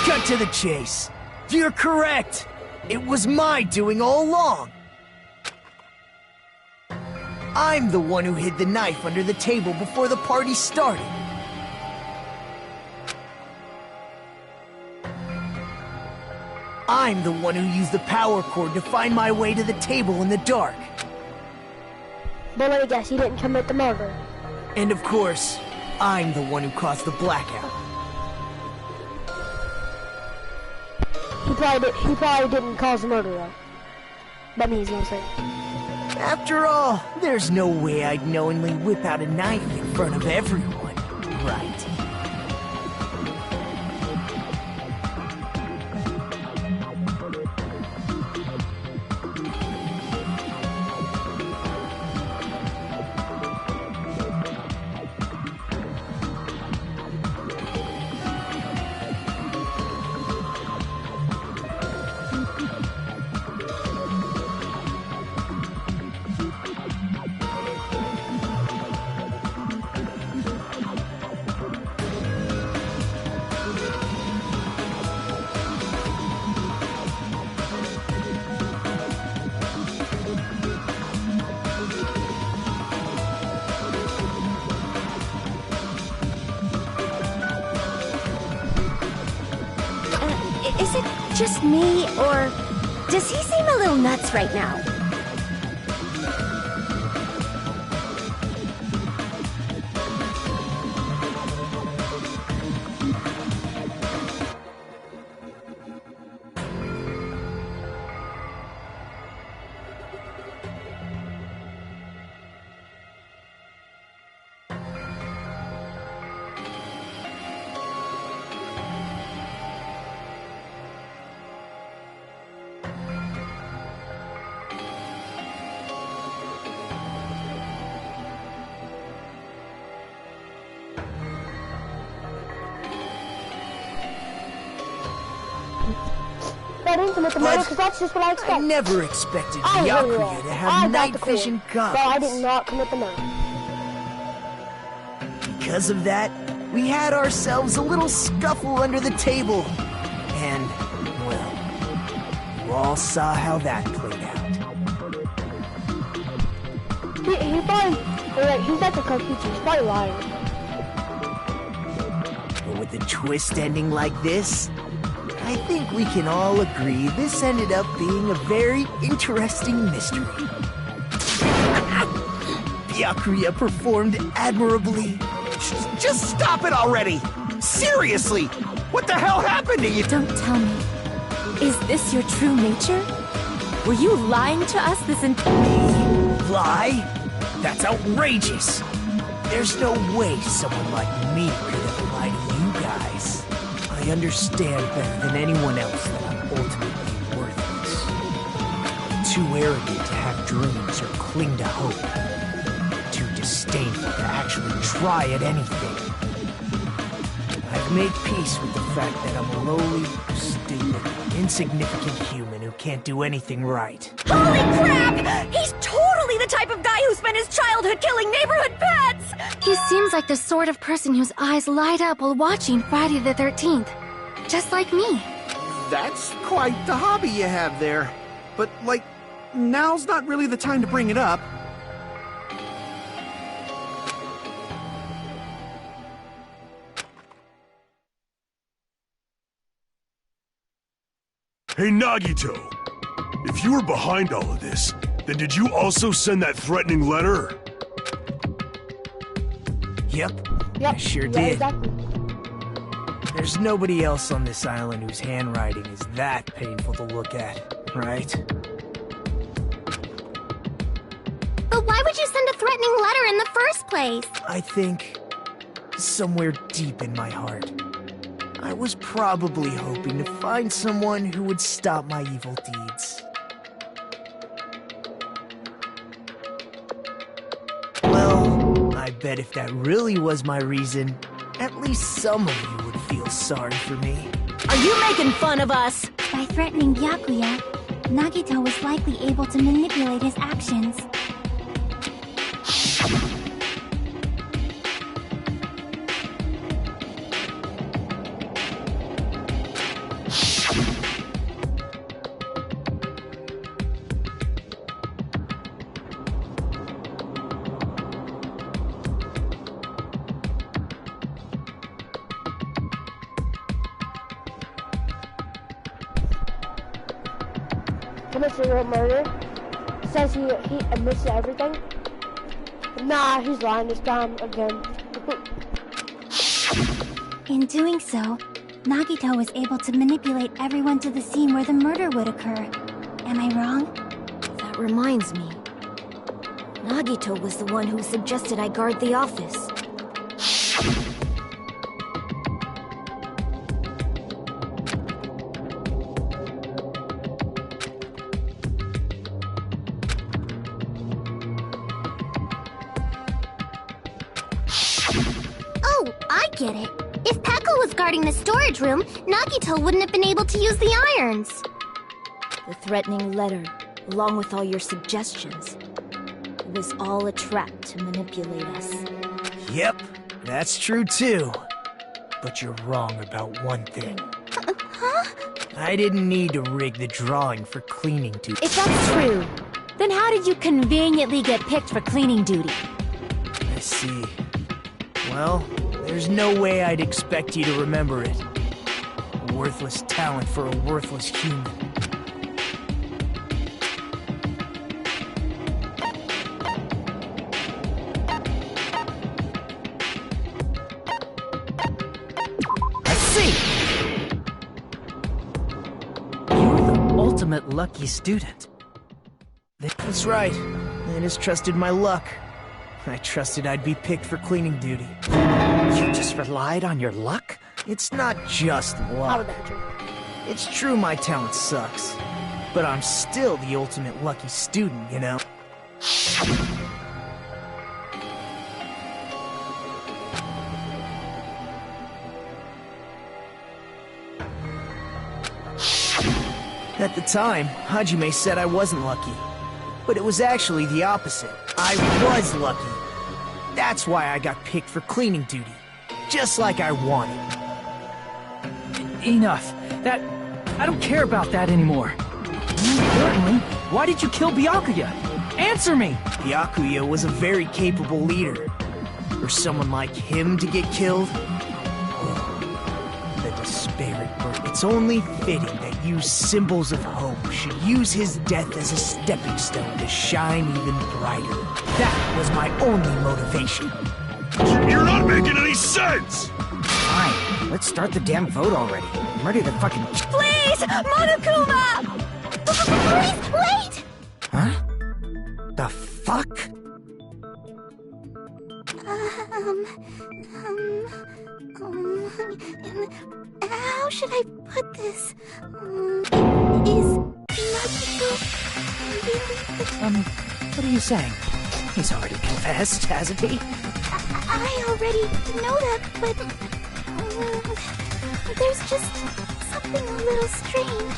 Cut to the chase. You're correct. It was my doing all along. I'm the one who hid the knife under the table before the party started. I'm the one who used the power cord to find my way to the table in the dark. But let me guess, he didn't commit the murder. And of course, I'm the one who caused the blackout. He probably didn't cause the murder, though. That means he's gonna say. After all, there's no way I'd knowingly whip out a knife in front of everyone, right? Is it just me, or does he seem a little nuts right now? I didn't commit the murder because that's just what I expect. I never expected Byakuya to have night vision goggles. No, I did not commit the murder. Because of that, we had ourselves a little scuffle under the table. And, well, you all saw how that played out. He probably... he's not the Kokichi. He's probably lying. But with the twist ending like this, I think we can all agree this ended up being a very interesting mystery. Byakuya performed admirably. Just stop it already! Seriously! What the hell happened to you? Don't tell me. Is this your true nature? Were you lying to us this entire... Lie? That's outrageous! There's no way someone like me could have lied to you guys. I understand better than anyone else that I'm ultimately worthless. Too arrogant to have dreams or cling to hope. Too disdainful to actually try at anything. I've made peace with the fact that I'm a lowly, stupid, insignificant human who can't do anything right. Holy crap! He's totally the type of guy who spent his childhood killing neighborhood pets! He seems like the sort of person whose eyes light up while watching Friday the 13th. Just like me. That's quite the hobby you have there. But, like, now's not really the time to bring it up. Hey, Nagito! If you were behind all of this, then did you also send that threatening letter? Yep, I sure did. Exactly. There's nobody else on this island whose handwriting is that painful to look at, right? But why would you send a threatening letter in the first place? I think, somewhere deep in my heart, I was probably hoping to find someone who would stop my evil deeds. Well, I bet if that really was my reason, at least some of you would feel sorry for me. Are you making fun of us? By threatening Byakuya, Nagito was likely able to manipulate his actions. Commits a murder. Says he admits to everything. Nah, he's lying this time again. In doing so, Nagito was able to manipulate everyone to the scene where the murder would occur. Am I wrong? That reminds me. Nagito was the one who suggested I guard the office. Oh, I get it. If Pekka was guarding the storage room, Nagito wouldn't have been able to use the irons. The threatening letter, along with all your suggestions, it was all a trap to manipulate us. Yep, that's true too. But you're wrong about one thing. Huh? I didn't need to rig the drawing for cleaning duty. If that's true, then how did you conveniently get picked for cleaning duty? I see. Well, there's no way I'd expect you to remember it. A worthless talent for a worthless human. I see! You're the ultimate lucky student. That's right. I just trusted my luck. I trusted I'd be picked for cleaning duty. You just relied on your luck? It's not just luck. It's true my talent sucks. But I'm still the ultimate lucky student, you know? At the time, Hajime said I wasn't lucky. But it was actually the opposite. I was lucky. That's why I got picked for cleaning duty. Just like I wanted. Enough. I don't care about that anymore. More importantly, why did you kill Byakuya? Answer me! Byakuya was a very capable leader. For someone like him to get killed? Oh, the despair it brought. It's only fitting that you symbols of hope should use his death as a stepping stone to shine even brighter. That was my only motivation. You're not making any sense! Fine, let's start the damn vote already. I'm ready to fucking... Please! Monokuma! Please, wait! Huh? The fuck? How should I put this? Is Nagito really What are you saying? He's already confessed, hasn't he? I already know that, but there's just something a little strange.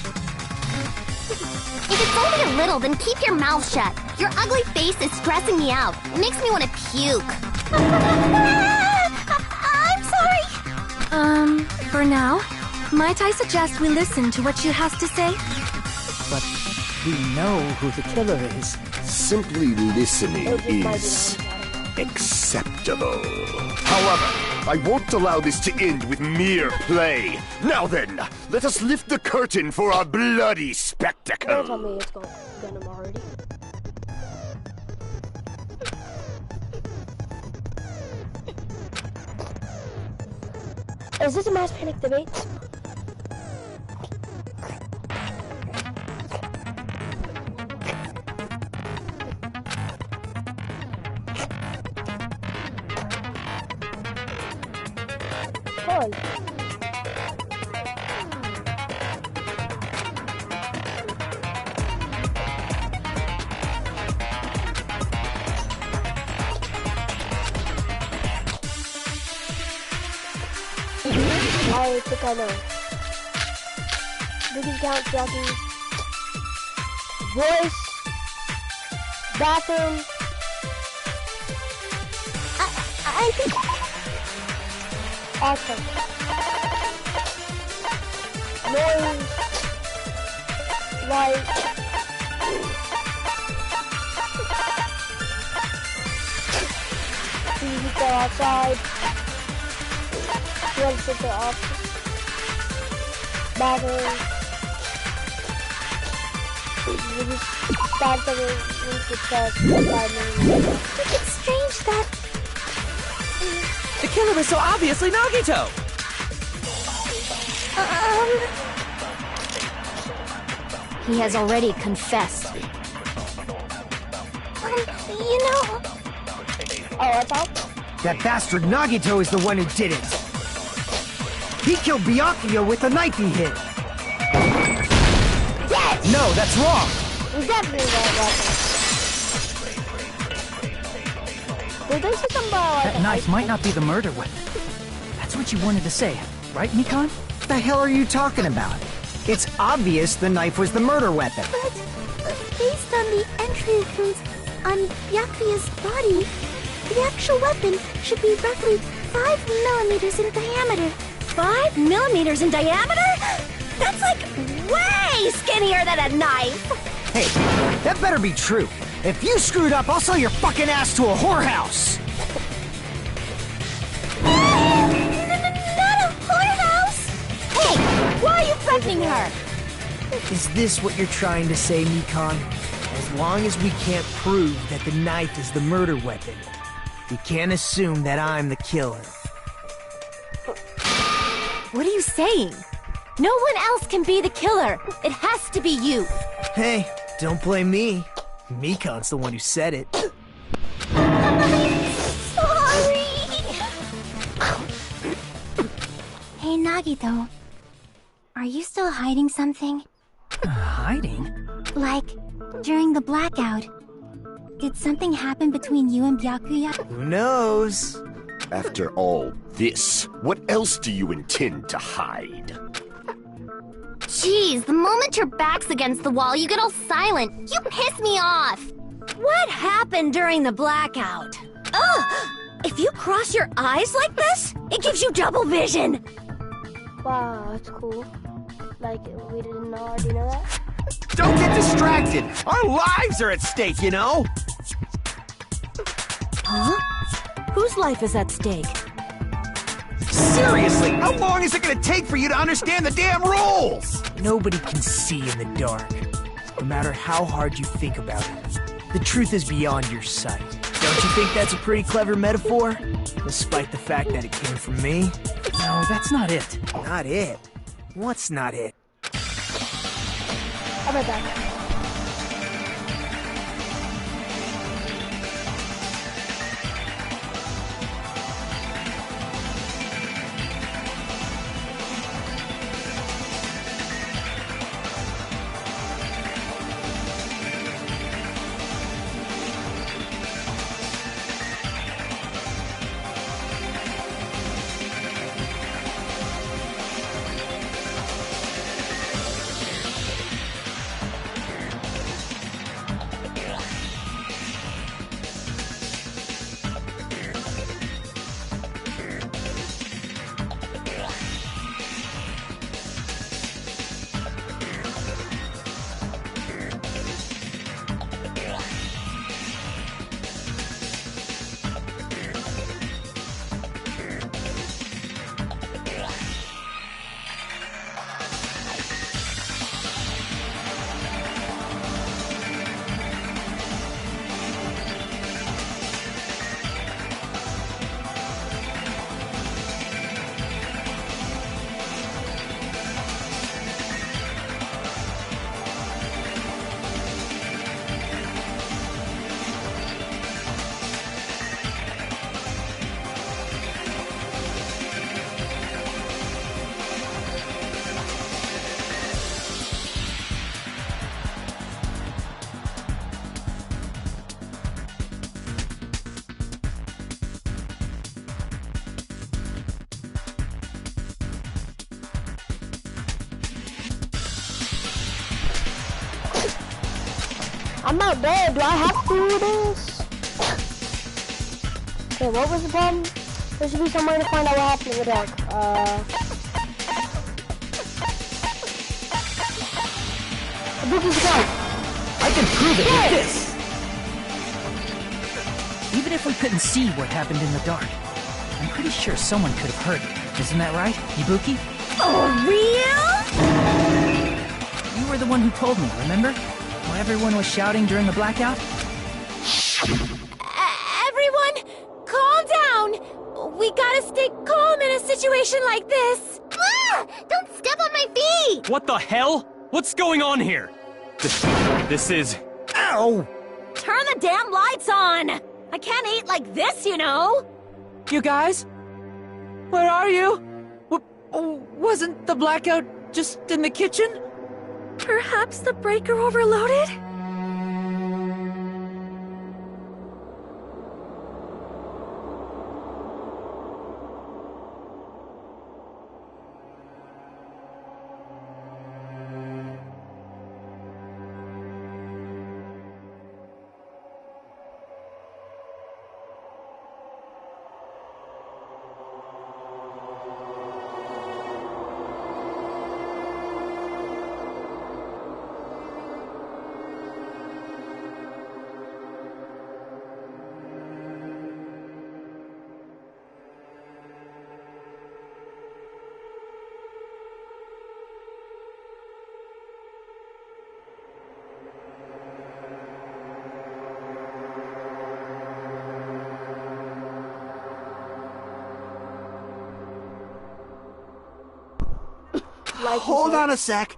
If it's only a little, then keep your mouth shut. Your ugly face is stressing me out. It makes me want to puke. I'm sorry. For now, might I suggest we listen to what she has to say? But we know who the killer is. Simply listening is acceptable. However, I won't allow this to end with mere play. Now then, let us lift the curtain for our bloody spectacle. Don't tell me it's Venom already. Is this a mass panic debate? Cool. I think I know. Drinking count, jockey, voice, bathroom. I think... Awesome. Noise, light. You go outside. You want to sit the office. Bathroom. You just start something into chest. It's strange that... The killer is so obviously Nagito! He has already confessed. You know... Oh, I thought... That bastard Nagito is the one who did it! He killed Byakuya with the knife he hit! Yes! No, that's wrong! We definitely got weapons. Did they say something about That knife might not be the murder weapon. That's what you wanted to say, right, Mikan? What the hell are you talking about? It's obvious the knife was the murder weapon. But based on the entry wounds on Byakuya's body, the actual weapon should be roughly 5 millimeters in diameter. 5 millimeters in diameter? That's like way skinnier than a knife! Hey, that better be true. If you screwed up, I'll sell your fucking ass to a whorehouse! Not a whorehouse! Hey, why are you threatening her? Is this what you're trying to say, Mikan? As long as we can't prove that the knife is the murder weapon, we can't assume that I'm the killer. What are you saying? No one else can be the killer. It has to be you. Hey, don't blame me. Mikan's the one who said it. Sorry! Hey, Nagito. Are you still hiding something? Hiding? Like, during the blackout, did something happen between you and Byakuya? Who knows? After all this, what else do you intend to hide? Jeez, the moment your back's against the wall, you get all silent. You piss me off! What happened during the blackout? Ugh! If you cross your eyes like this, it gives you double vision! Wow, that's cool. Like, we didn't already know that? Don't get distracted! Our lives are at stake, you know? Huh? Whose life is at stake? Seriously, how long is it gonna take for you to understand the damn rules? Nobody can see in the dark, no matter how hard you think about it. The truth is beyond your sight. Don't you think that's a pretty clever metaphor? Despite the fact that it came from me? No, that's not it. Not it? What's not it? I'll be back. I'm not dead. Do I have to do this? Okay, what was the problem? There should be some way to find out what happened in the dark. The book is gone. I can prove it with this! Even if we couldn't see what happened in the dark, I'm pretty sure someone could have heard it. Isn't that right, Ibuki? For real? You were the one who told me, remember? While everyone was shouting during the blackout? Everyone, calm down! We gotta stay calm in a situation like this! Ah! Don't step on my feet! What the hell? What's going on here? This is... Ow! Turn the damn lights on! I can't eat like this, you know! You guys? Where are you? Wasn't the blackout just in the kitchen? Perhaps the breaker overloaded? Hold on a sec.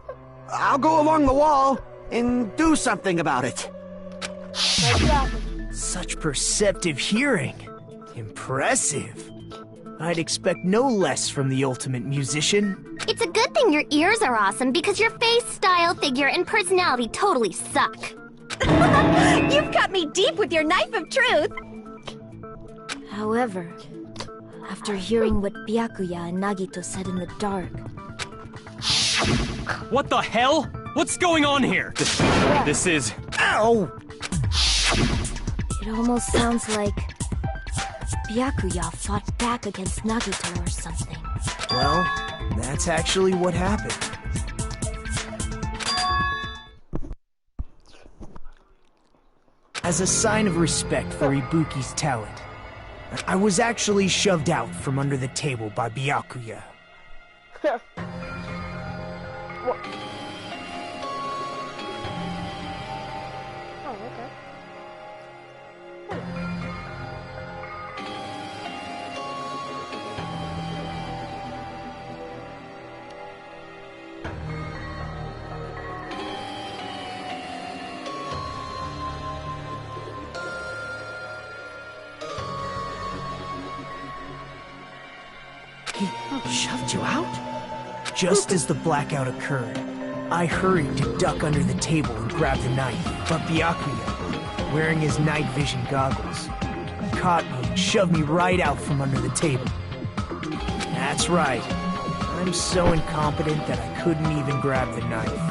I'll go along the wall and do something about it. Such perceptive hearing. Impressive. I'd expect no less from the ultimate musician. It's a good thing your ears are awesome because your face, style, figure, and personality totally suck. You've cut me deep with your knife of truth. However, after hearing what Byakuya and Nagito said in the dark... What the hell? What's going on here? This is... Ow! It almost sounds like... Byakuya fought back against Nagito or something. Well, that's actually what happened. As a sign of respect for Ibuki's talent, I was actually shoved out from under the table by Byakuya. What? Oh, okay. He shoved you out? Just as the blackout occurred, I hurried to duck under the table and grab the knife, but Byakuya, wearing his night vision goggles, caught me and shoved me right out from under the table. That's right. I'm so incompetent that I couldn't even grab the knife.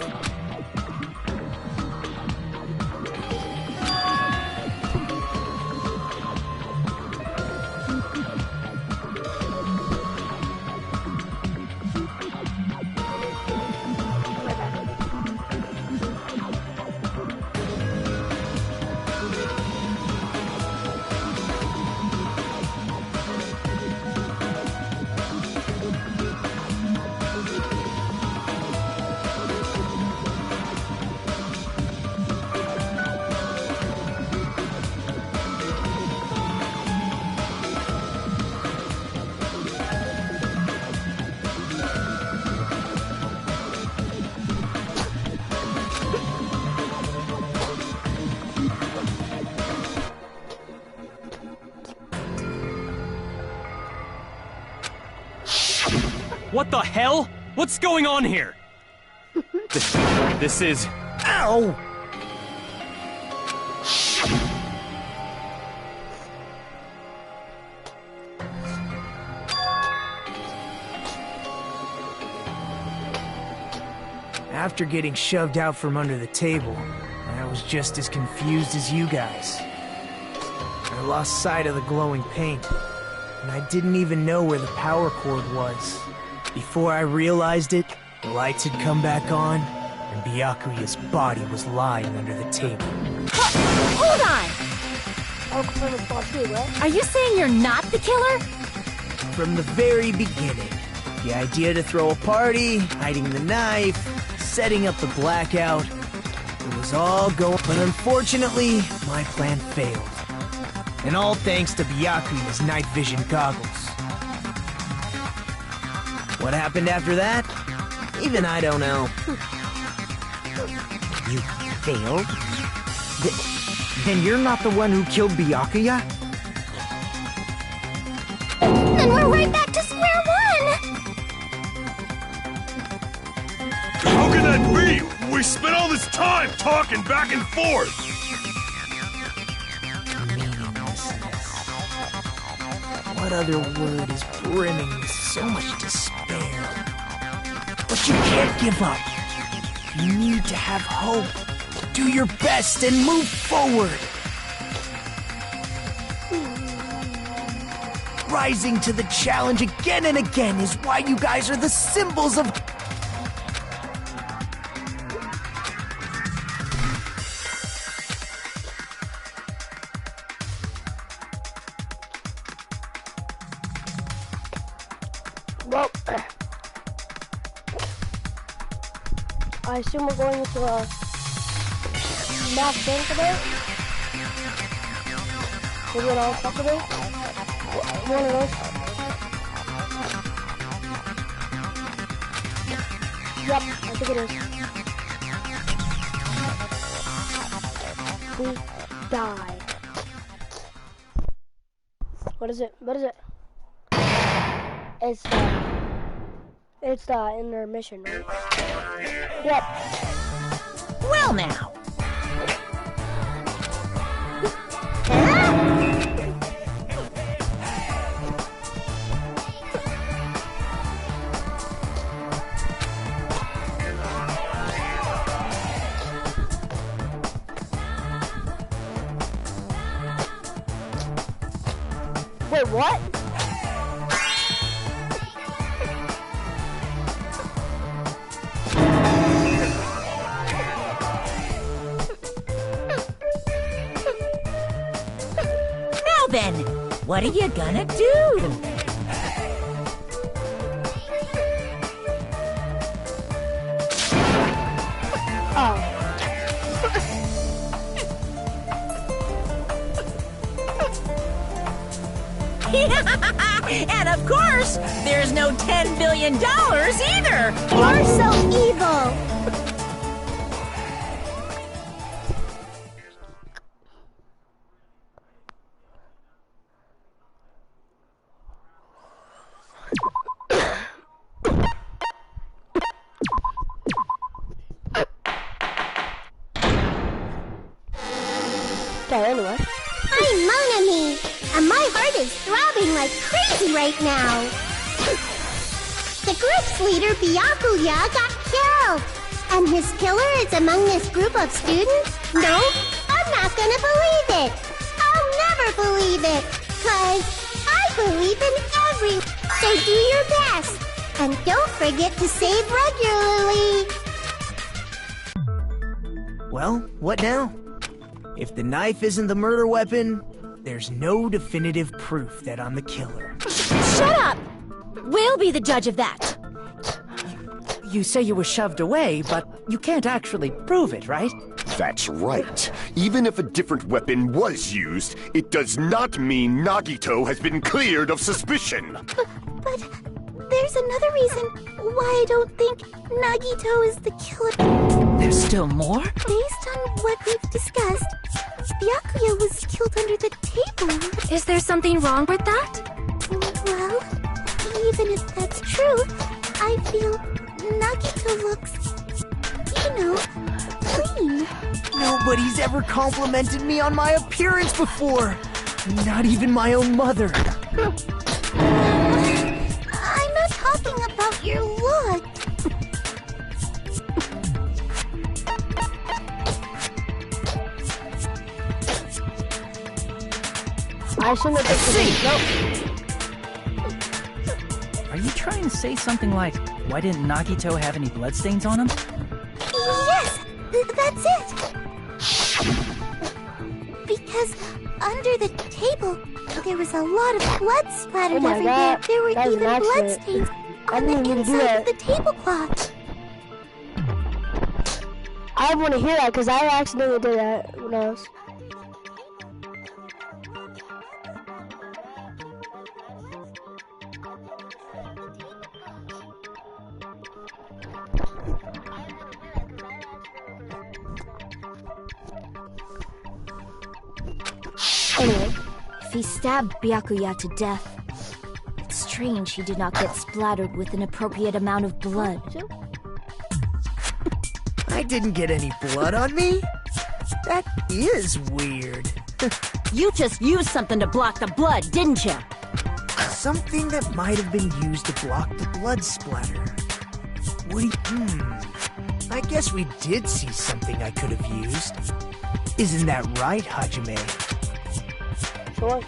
What the hell? What's going on here? This is... Ow! After getting shoved out from under the table, I was just as confused as you guys. I lost sight of the glowing paint, and I didn't even know where the power cord was. Before I realized it, the lights had come back on, and Byakuya's body was lying under the table. Hold on! Are you saying you're not the killer? From the very beginning, the idea to throw a party, hiding the knife, setting up the blackout, it was all going, but unfortunately, my plan failed. And all thanks to Byakuya's night vision goggles. What happened after that? Even I don't know. You failed? Then you're not the one who killed Byakuya? Then we're right back to square one! How can that be? We spent all this time talking back and forth! Meaninglessness. What other word is brimming with so much despair? But you can't give up. You need to have hope. Do your best and move forward. Rising to the challenge again and again is why you guys are the symbols of... Well, I assume we're going into a math game today. Maybe an all talk today. One of those. Yep, I think it is. We die. What is it? What is it? It's the intermission, right? Yep. Well now. Wait, what? Now then, what are you gonna do? Oh. And of course, there's no $10 billion either! You're so evil! Okay, anyway. I'm Monami, and my heart is throbbing like crazy right now. The group's leader, Byakuya, got killed. And his killer is among this group of students? No, I'm not gonna believe it. I'll never believe it. 'Cause I believe in every... So do your best. And don't forget to save regularly. Well, what now? If the knife isn't the murder weapon, there's no definitive proof that I'm the killer. Shut up! We'll be the judge of that. You say you were shoved away, but you can't actually prove it, right? That's right. Even if a different weapon was used, it does not mean Nagito has been cleared of suspicion. But there's another reason why I don't think Nagito is the killer. There's still more? Based on what we've discussed, Byakuya was killed under the table. Is there something wrong with that? Well, even if that's true, I feel Nagito looks, clean. Nobody's ever complimented me on my appearance before. Not even my own mother. I'm not talking about your look. I assume that this is... Nope. Are you trying to say something like, why didn't Nagito have any bloodstains on him? Yes! That's it! Because under the table, there was a lot of blood splattered everywhere. There were even bloodstains on the inside of the tablecloth. I want to hear that because I accidentally did that. Who knows? Anyway, if he stabbed Byakuya to death, it's strange he did not get splattered with an appropriate amount of blood. I didn't get any blood on me? That is weird. You just used something to block the blood, didn't you? Something that might have been used to block the blood splatter. What do you... I guess we did see something I could have used. Isn't that right, Hajime? Sure.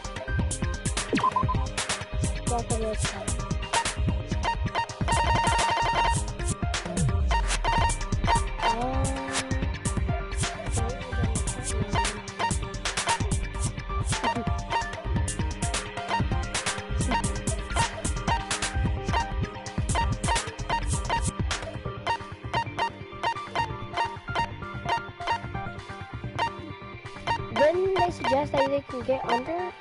Didn't they suggest that they can get under?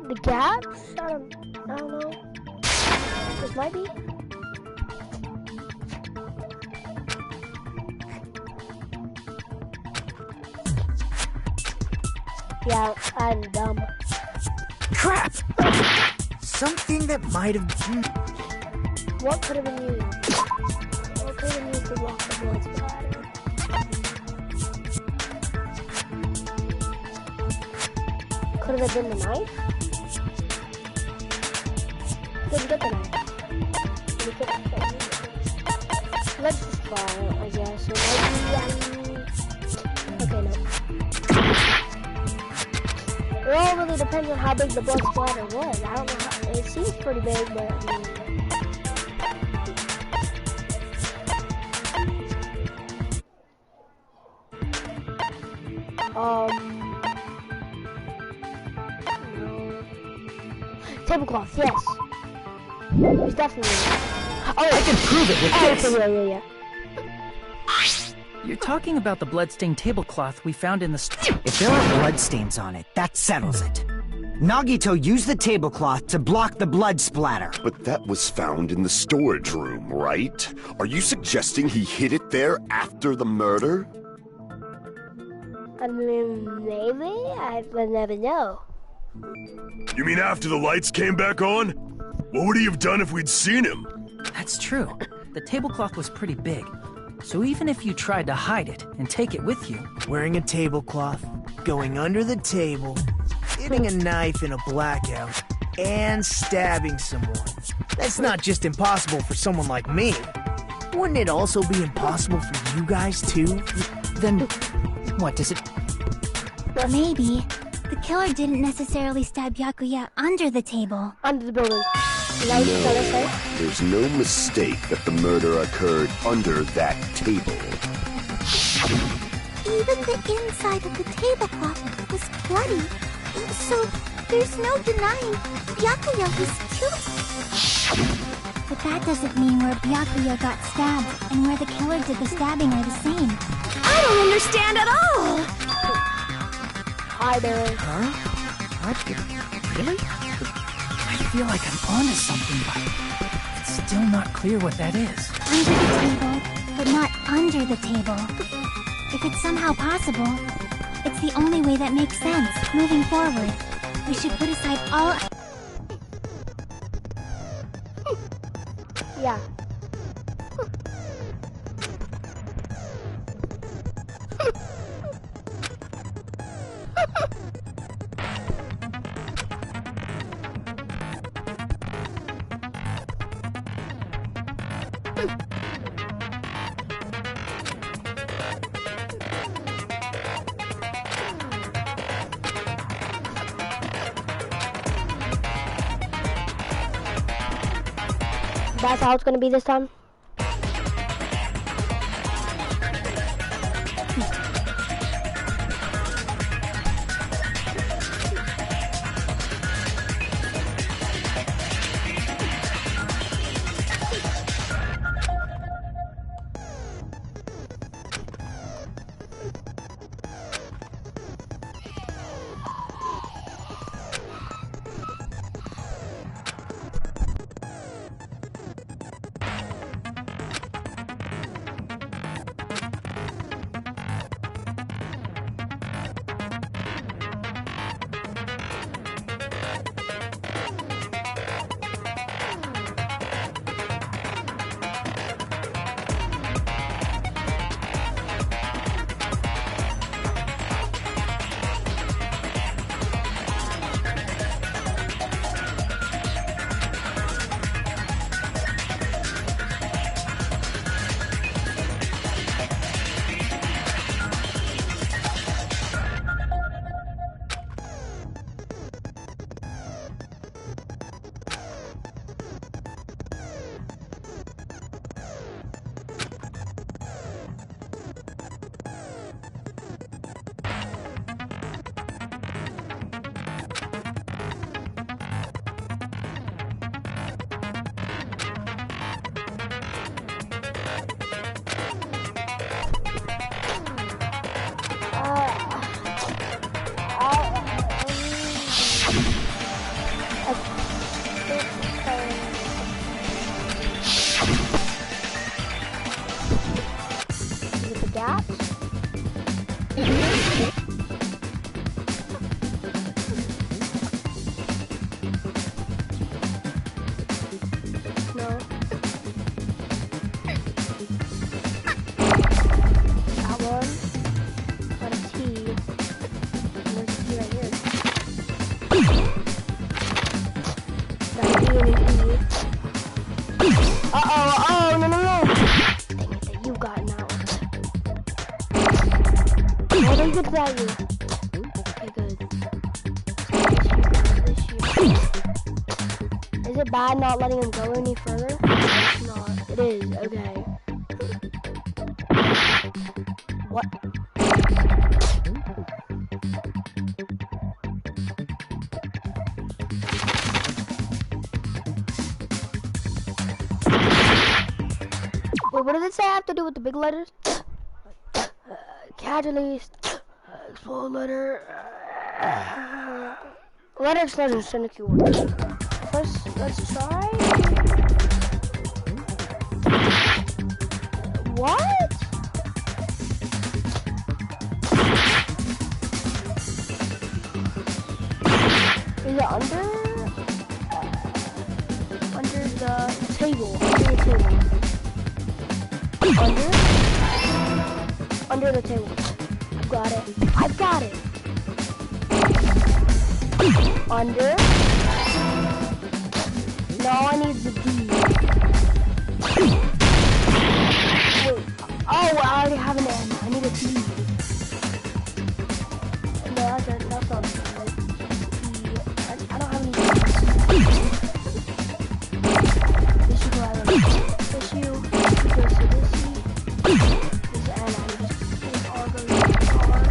The gaps? I don't know. This might be. Yeah, I'm dumb. Crap! Something that might have... What could have been used? What could have been used to block the blood splatter? Could have been the knife? Didn't get the knife. Let's just try it, I guess. So maybe, okay, no. It all really depends on how big the blood splatter was. I don't know how... It seems pretty big, but... No. Tablecloth, yes. It's definitely... Oh, I can prove it with this! Okay, yeah. You're talking about the bloodstained tablecloth we found in the If there are bloodstains on it, that settles it. Nagito used the tablecloth to block the blood splatter. But that was found in the storage room, right? Are you suggesting he hid it there after the murder? I mean, maybe? I would never know. You mean after the lights came back on? What would he have done if we'd seen him? That's true. The tablecloth was pretty big. So even if you tried to hide it and take it with you... Wearing a tablecloth, going under the table, hitting a knife in a blackout, and stabbing someone. That's not just impossible for someone like me. Wouldn't it also be impossible for you guys too? Then, what does it... Maybe. The killer didn't necessarily stab Byakuya under the table. Under the building. No, there's no mistake that the murder occurred under that table. Even the inside of the tablecloth was bloody. So there's no denying Byakuya was killed. But that doesn't mean where Byakuya got stabbed and where the killer did the stabbing are the same. I don't understand at all! Hi there. Huh? What? Really? I feel like I'm onto something, but it's still not clear what that is. Under the table, but not under the table. If it's somehow possible, it's the only way that makes sense moving forward. We should put aside all... Yeah. That's how it's gonna be this time. Good value. Okay, good. Is it bad not letting him go any further? It's not. It is. Okay. What? Wait, what does it say I have to do with the big letters? Casually. Explode letter. Letter explosion is a keyword. First, let's try. What? Is it under? Under the table. Under the table. Under the table. Got it. I've got it. Under. Now I need the D. Wait. Oh, I already have an N. I need a D. No, that's not D. I don't have any D's. This should go out of this. This goes to this C. This N. I need this R goes to R.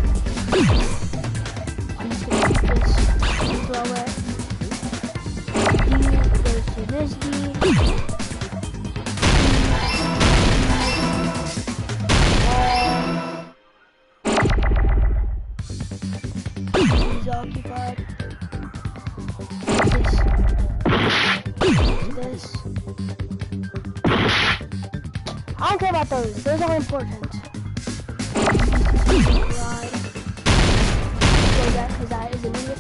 I'm just gonna keep this and throw it. D goes to this D. He's occupied. This. I don't care about those. Those are important. Because that is immediate.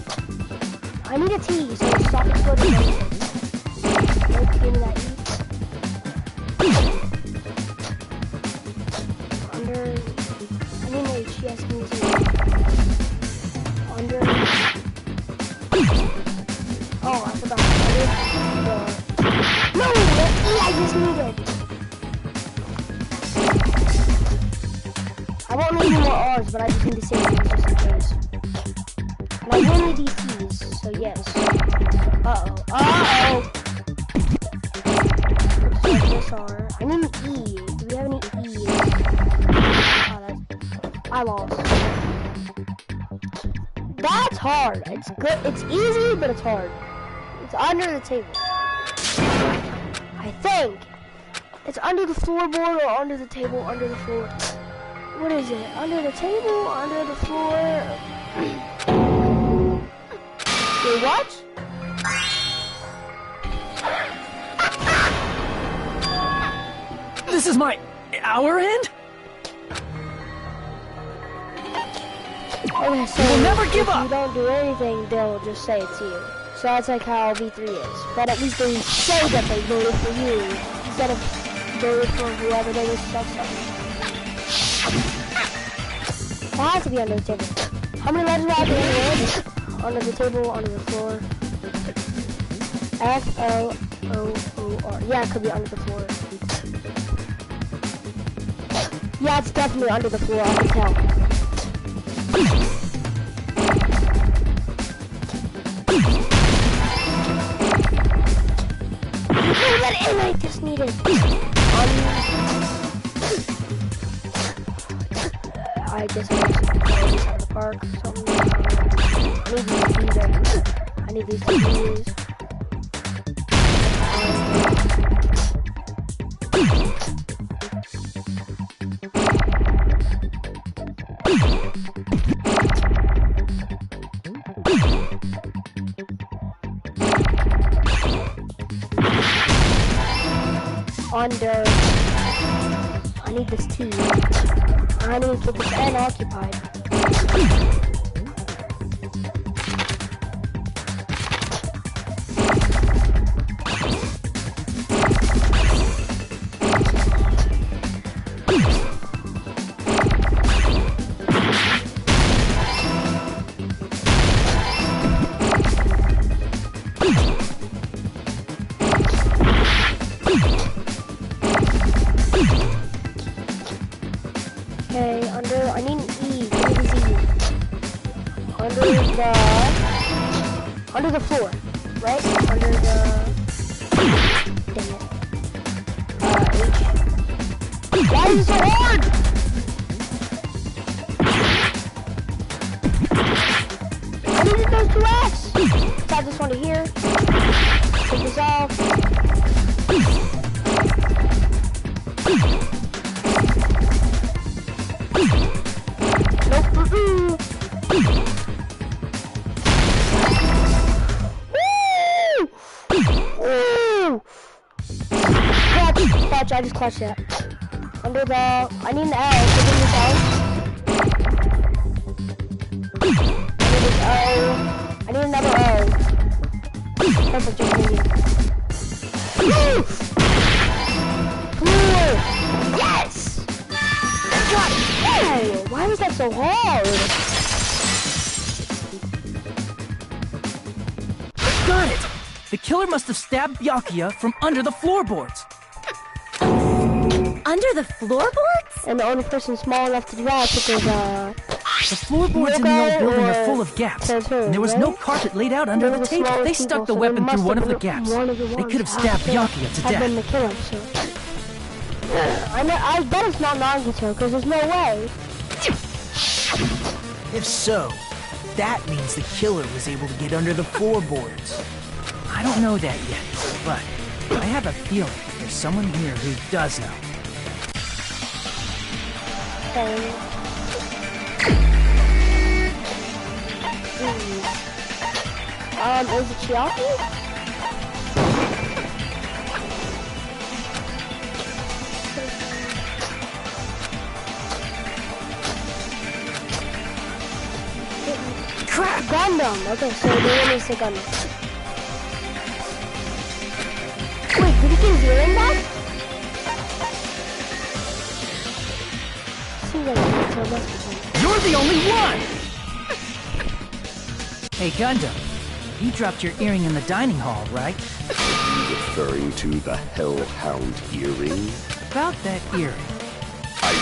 I need a T, so stop exploding. Nope, give me that E. Under. I need an H, yes, give me a T. Under. Oh, I forgot. Under. No! The E I just needed! I won't need any more R's, but I just need to say things just in case. And I will need these T's, so yes. Uh-oh. Uh-oh! are. I need an E. Do we have any E's? I lost. That's hard. It's good. It's easy, but it's hard. It's under the table. I think. It's under the floorboard or under the table, under the floor. What is it? Under the table, under the floor? Wait, what? This is our end? Okay, so we'll never give up! If you don't do anything, they'll just say it's you. So that's like how V3 is. But at least they say that they voted for you, instead of voted for whoever they were supposed to. It has to be under the table. How many letters are there? Under the table, under the floor. F-L-O-O-R. Yeah, it could be under the floor. Yeah, it's definitely under the floor, I can tell. I just need it. I guess I was at the park. I need these keys. Under. I need this key. I need to keep this N occupied. Okay, I need an E. Give me the Z. Under the floor, right? Under the, dang it. H. Why is it so hard? I needed those two F's. Let's add this one to here. Take this off. Clutch, I just clutched it. Under the, I need an L, so give me this L. I need this O. I need another O. Perfect, just need it. Yes! Got it! Hey, why was that so hard? Got it! The killer must have stabbed Byakuya from under the floorboards. Under the floorboards? And the only person small enough to do that because, the floorboards in the old building are full of gaps. And there was no carpet laid out under the table. They stuck the weapon through one of the gaps. They could have stabbed Byakuya to death. Been the killer, so. I bet it's not Nagito, because there's no way. If so, that means the killer was able to get under the floorboards. I don't know that yet, but I have a feeling there's someone here who does know. Is it Chiaki? Crap! Gundam! Okay, so the one is the Gundam. Wait, did he get his earring back? You're the only one! Hey, Gundam. You dropped your earring in the dining hall, right? Are you referring to the Hellhound earring? About that earring. I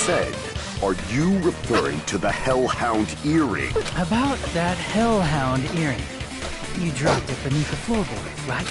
said, are you referring to the Hellhound earring? About that Hellhound earring. You dropped it beneath the floorboard, right?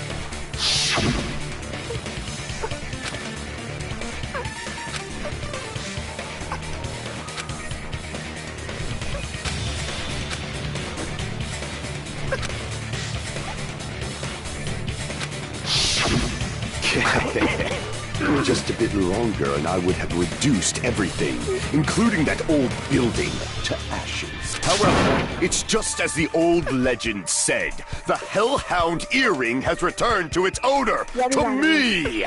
Just a bit longer and I would have reduced everything, including that old building, to ashes. However, it's just as the old legend said. The Hellhound earring has returned to its owner, to me!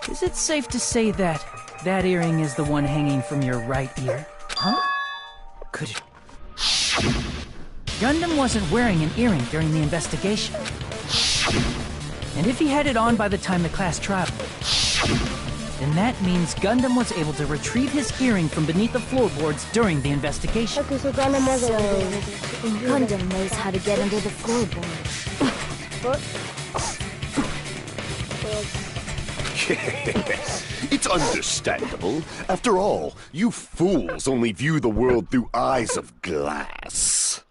Is it safe to say that that earring is the one hanging from your right ear? Huh? Could it... Gundam wasn't wearing an earring during the investigation. And if he had it on by the time the class traveled, then that means Gundam was able to retrieve his earring from beneath the floorboards during the investigation. Okay, so Gundam Gundam knows how to get under the floorboards. It's understandable. After all, you fools only view the world through eyes of glass.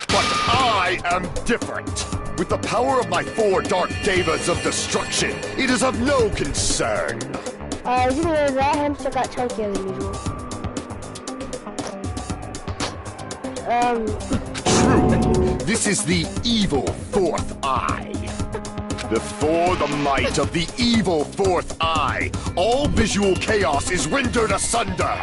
But I am different. With the power of my 4 Dark Devas of Destruction, it is of no concern. That hamster got chunkier than usual. True. This is the evil 4th eye. Before the might of the evil 4th eye, all visual chaos is rendered asunder.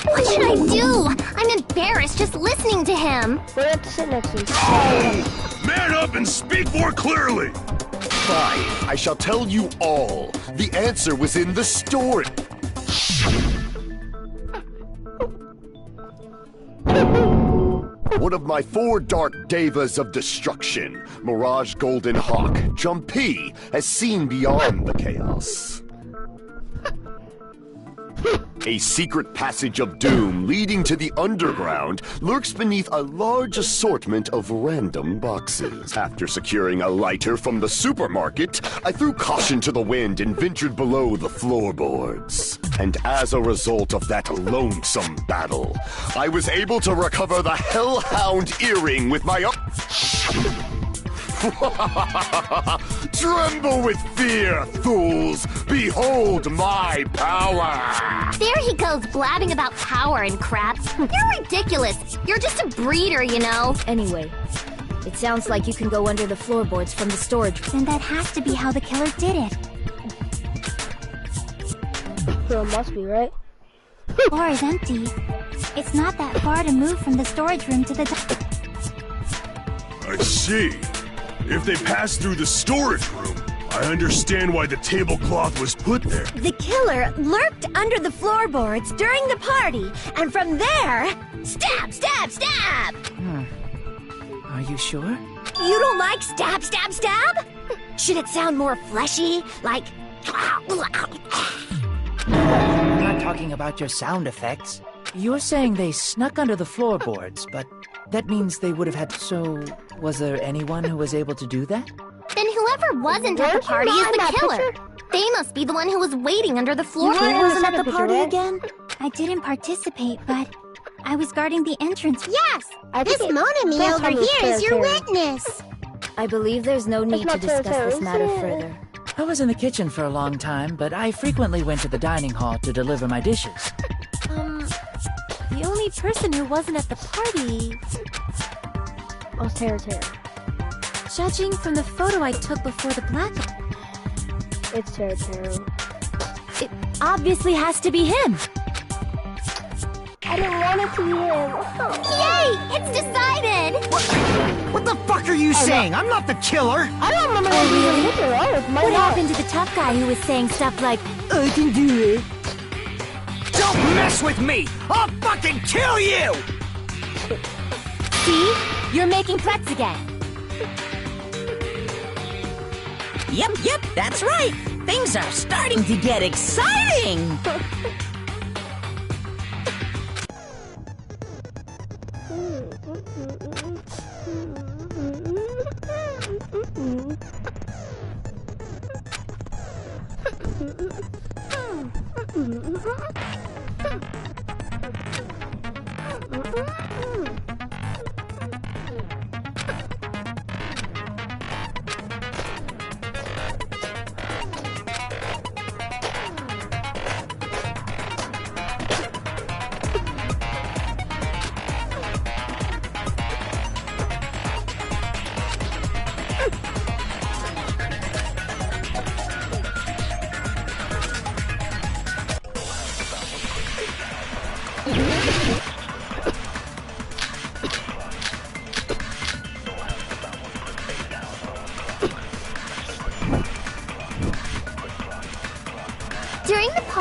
What should I do? I'm embarrassed just listening to him. We have to sit next to him. Man up and speak more clearly! Fine, I shall tell you all. The answer was in the story. One of my 4 Dark Devas of Destruction, Mirage Golden Hawk, Jumpy, has seen beyond the chaos. A secret passage of doom leading to the underground lurks beneath a large assortment of random boxes. After securing a lighter from the supermarket, I threw caution to the wind and ventured below the floorboards. And as a result of that lonesome battle, I was able to recover the Hellhound earring with my own... Tremble with fear, fools! Behold my power! There he goes blabbing about power and crap. You're ridiculous. You're just a breeder, you know. Anyway, it sounds like you can go under the floorboards from the storage room. Then that has to be how the killer did it. So it must be, right? The floor is empty. It's not that far to move from the storage room to the... I see. If they passed through the storage room, I understand why the tablecloth was put there. The killer lurked under the floorboards during the party, and from there, stab, stab, stab! Are you sure? You don't like stab, stab, stab? Should it sound more fleshy, like... I'm not talking about your sound effects. You're saying they snuck under the floorboards, but that means they would have had... So, was there anyone who was able to do that? Then whoever wasn't at the party is the killer. They must be the one who was waiting under the floor. Who wasn't at the party again? I didn't participate, but I was guarding the entrance. Yes! This Monami over here is your witness. I believe there's no need to discuss this matter further. I was in the kitchen for a long time, but I frequently went to the dining hall to deliver my dishes. The only person who wasn't at the party... Oh, Tara. Judging from the photo I took before the blackout... It's Tara. It obviously has to be him! I didn't want it to be him. Yay! It's decided! What the fuck are you saying? I'm not the killer! I don't remember being the killer. What happened to the tough guy who was saying stuff like, I can do it. Don't mess with me! I'll fucking kill you! See? You're making threats again. Yep, that's right. Things are starting to get exciting.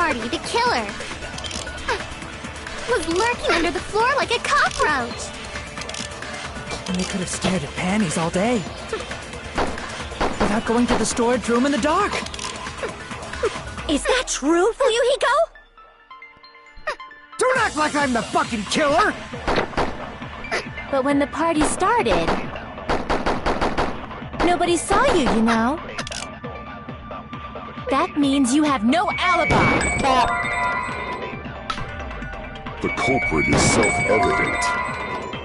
party, the killer was lurking under the floor like a cockroach. And they could have stared at panties all day. Without going to the storage room in the dark. Is that true, Fuyuhiko? Don't act like I'm the fucking killer! But when the party started, nobody saw you, you know. That means you have no alibi. The culprit is self-evident.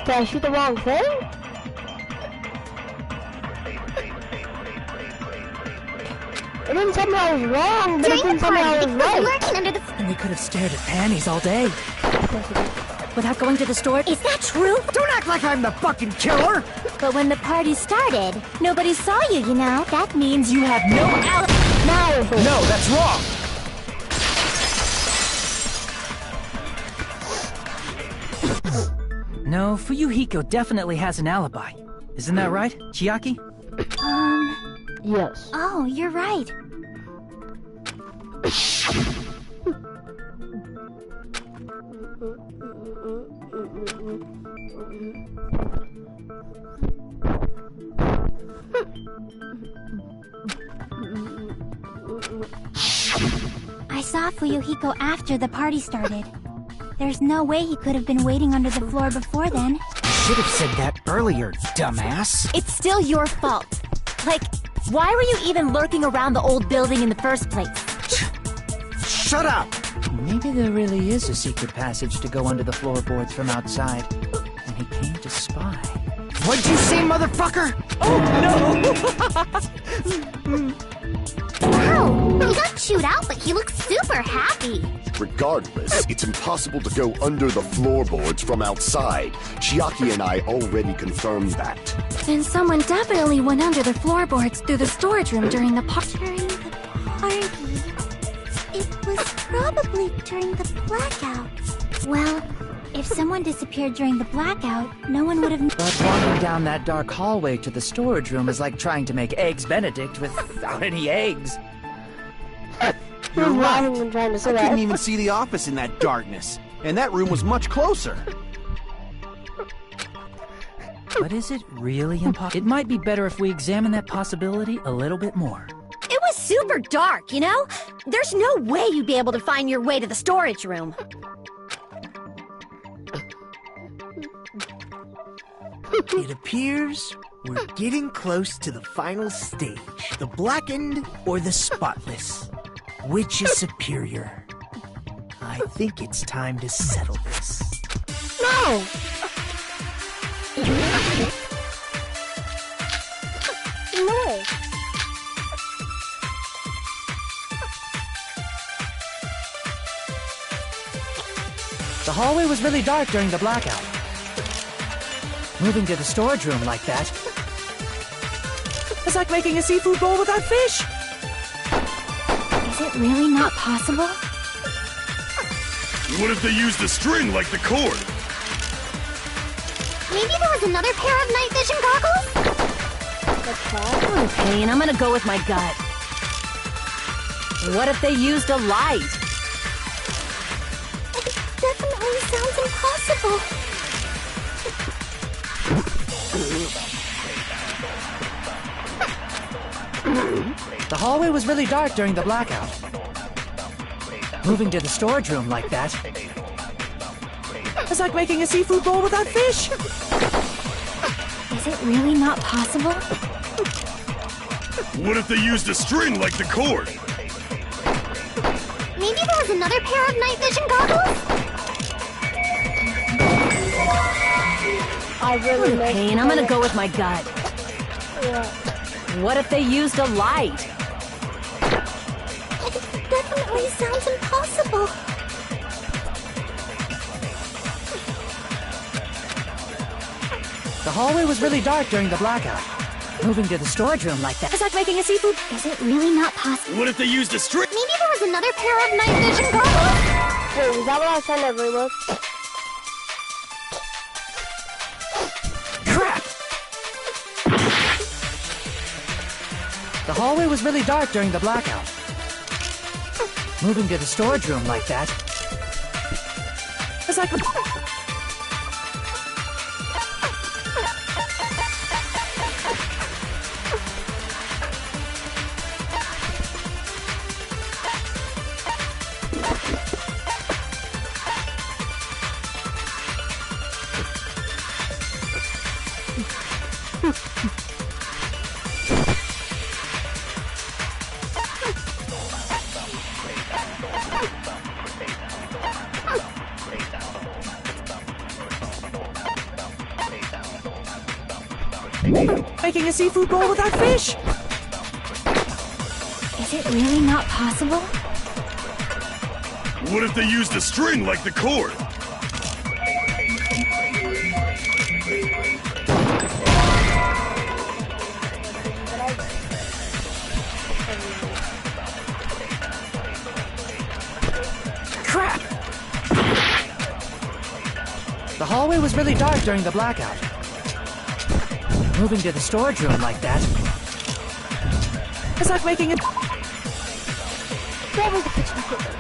Did I shoot the wrong thing? It didn't tell me I was wrong, but it didn't tell me I was right. And they could have stared at panties all day. Without going to the store. Is that true? Don't act like I'm the fucking killer! But when the party started, nobody saw you, you know. That means you have no alibi. No, that's wrong! No, Fuyuhiko definitely has an alibi. Isn't that right, Chiaki? Yes. Oh, you're right. I saw Fuyuhiko after the party started. There's no way he could have been waiting under the floor before then. You should have said that earlier, dumbass. It's still your fault. Like, why were you even lurking around the old building in the first place? Shut up! Maybe there really is a secret passage to go under the floorboards from outside, and he came to spy. What'd you say, motherfucker? Wow! He got chewed out, but he looks super happy. Regardless, it's impossible to go under the floorboards from outside. Chiaki and I already confirmed that. Then someone definitely went under the floorboards through the storage room during the party. It was probably during the blackout. Well, if someone disappeared during the blackout, no one would have... But walking down that dark hallway to the storage room is like trying to make Eggs Benedict without any eggs. You're right. I couldn't couldn't even see the office in that darkness. And that room was much closer. But is it really impossible? It might be better if we examine that possibility a little bit more. It was super dark, you know? There's no way you'd be able to find your way to the storage room. It appears we're getting close to the final stage. The blackened or the spotless? Which is superior? I think it's time to settle this. No! No! The hallway was really dark during the blackout. Moving to the storage room like that, it's like making a seafood bowl without fish. Is it really not possible? What if they used a string like the cord? Maybe there was another pair of night vision goggles? Okay, and I'm gonna go with my gut. What if they used a light? It definitely sounds impossible. The hallway was really dark during the blackout. Moving to the storage room like that, it's like making a seafood bowl without fish. Is it really not possible? What if they used a string like the cord? Maybe there was another pair of night vision goggles? I really Okay, and I'm gonna go with my gut. Yeah. What if they used a light? It definitely sounds impossible. The hallway was really dark during the blackout. Moving to the storage room like that, it's like making a seafood. Is it really not possible? What if they used a string? Maybe there was another pair of night vision goggles? Wait, was that what I was trying to reload? Crap! The hallway was really dark during the blackout. Moving to the storage room like that. It's like... Making a seafood bowl without fish? Is it really not possible? What if they used a string like the cord? Crap! The hallway was really dark during the blackout. Moving to the storage room like that. It's like making it. That was the kitchen equipment.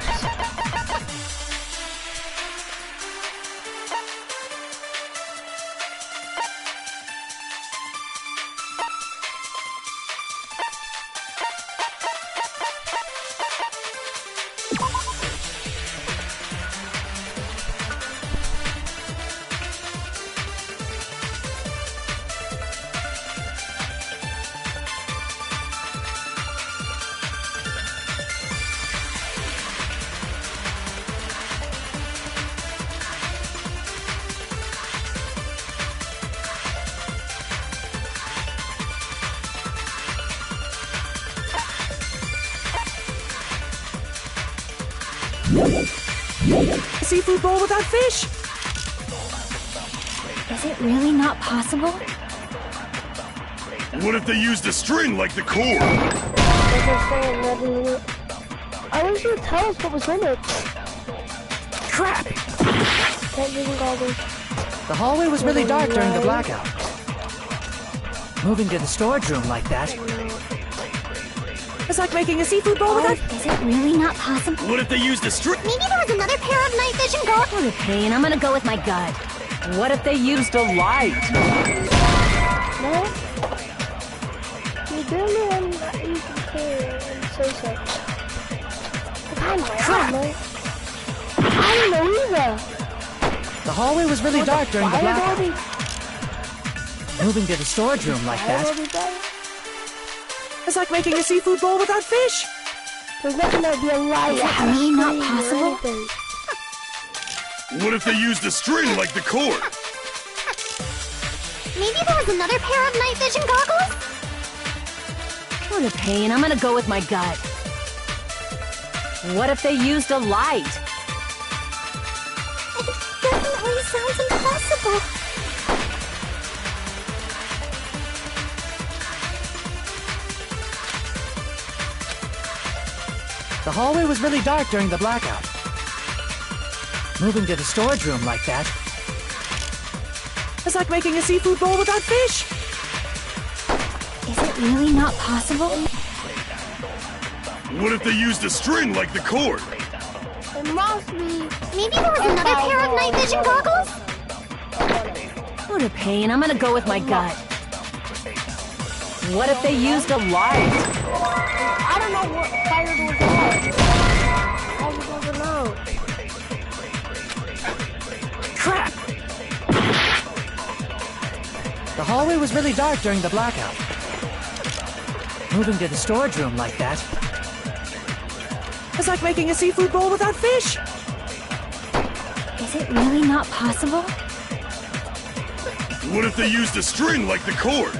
A seafood bowl without fish? Is it really not possible? What if they used a string like the cord? I wish you would tell us what was in it. Crap! Can't using goggles. The hallway was really dark during the blackout. Moving to the storage room like that. It's like making a seafood bowl without... Is it really not possible? What if they used a string? Maybe there was another pair of night vision goggles. Okay, and I'm gonna go with my gut. What if they used a light? No? You do me and you can care and so. I don't know either. The hallway was really dark during the blackout. Moving to the storage room like that. It's like making a seafood bowl without fish. There's nothing that would be a light. Is it really not possible? What if they used a string like the cord? Maybe there was another pair of night vision goggles? What a pain. I'm gonna go with my gut. What if they used a light? It definitely sounds impossible. The hallway was really dark during the blackout. Moving to the storage room like that. It's like making a seafood bowl without fish. Is it really not possible? What if they used a string like the cord? It must be. Maybe there was another pair of night vision goggles? What a pain. I'm gonna go with my gut. What if they used a light? I don't know what fire was on. I would never know. Crap! The hallway was really dark during the blackout. Moving to the storage room like that. It's like making a seafood bowl without fish. Is it really not possible? What if they used a string like the cord?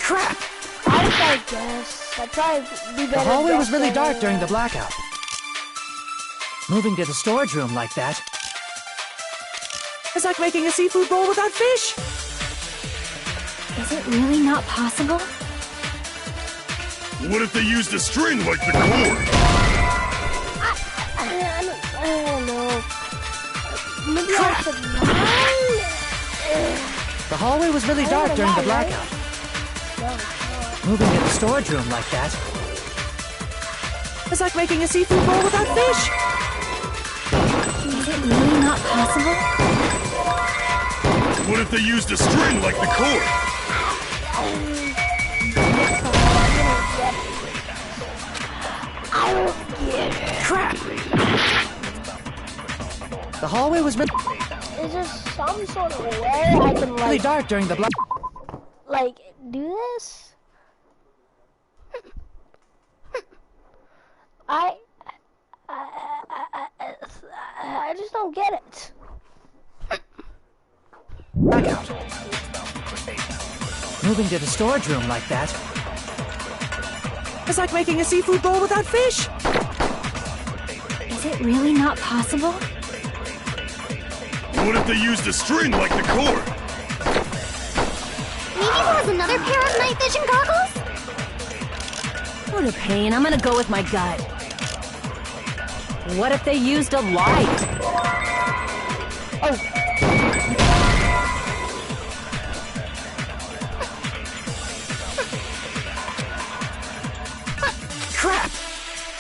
Crap! I guess. I'd probably be better. The hallway was really dark during the blackout. Moving to the storage room like that. It's like making a seafood bowl without fish. Is it really not possible? What if they used a string like the cord? I don't know. Maybe Crap. I should lie. The hallway was really dark during the blackout. Moving to the storage room like that. It's like making a seafood bowl without fish. Is it really not possible? What if they used a string like the cord? Crap! The hallway was meant. Is there some sort of way I can Really dark during the black. like do this? I just don't get it. Blackout. Moving to the storage room like that. It's like making a seafood bowl without fish. Is it really not possible? What if they used a string like the cord? Maybe there was another pair of night vision goggles? What a pain. I'm gonna go with my gut. What if they used a light? Oh. Crap!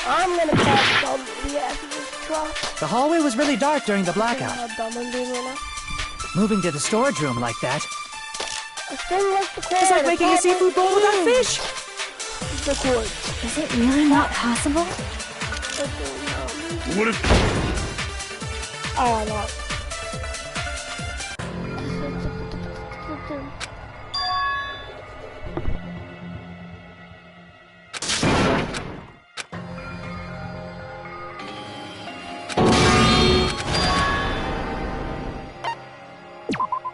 I'm gonna pass dumb. Yeah, drop. The hallway was really dark during the blackout. How dumb I'm being right now. Moving to the storage room like that. A thing like the cord. It's like making a seafood bowl without fish. The cord. Is it really not possible? What if... Oh no.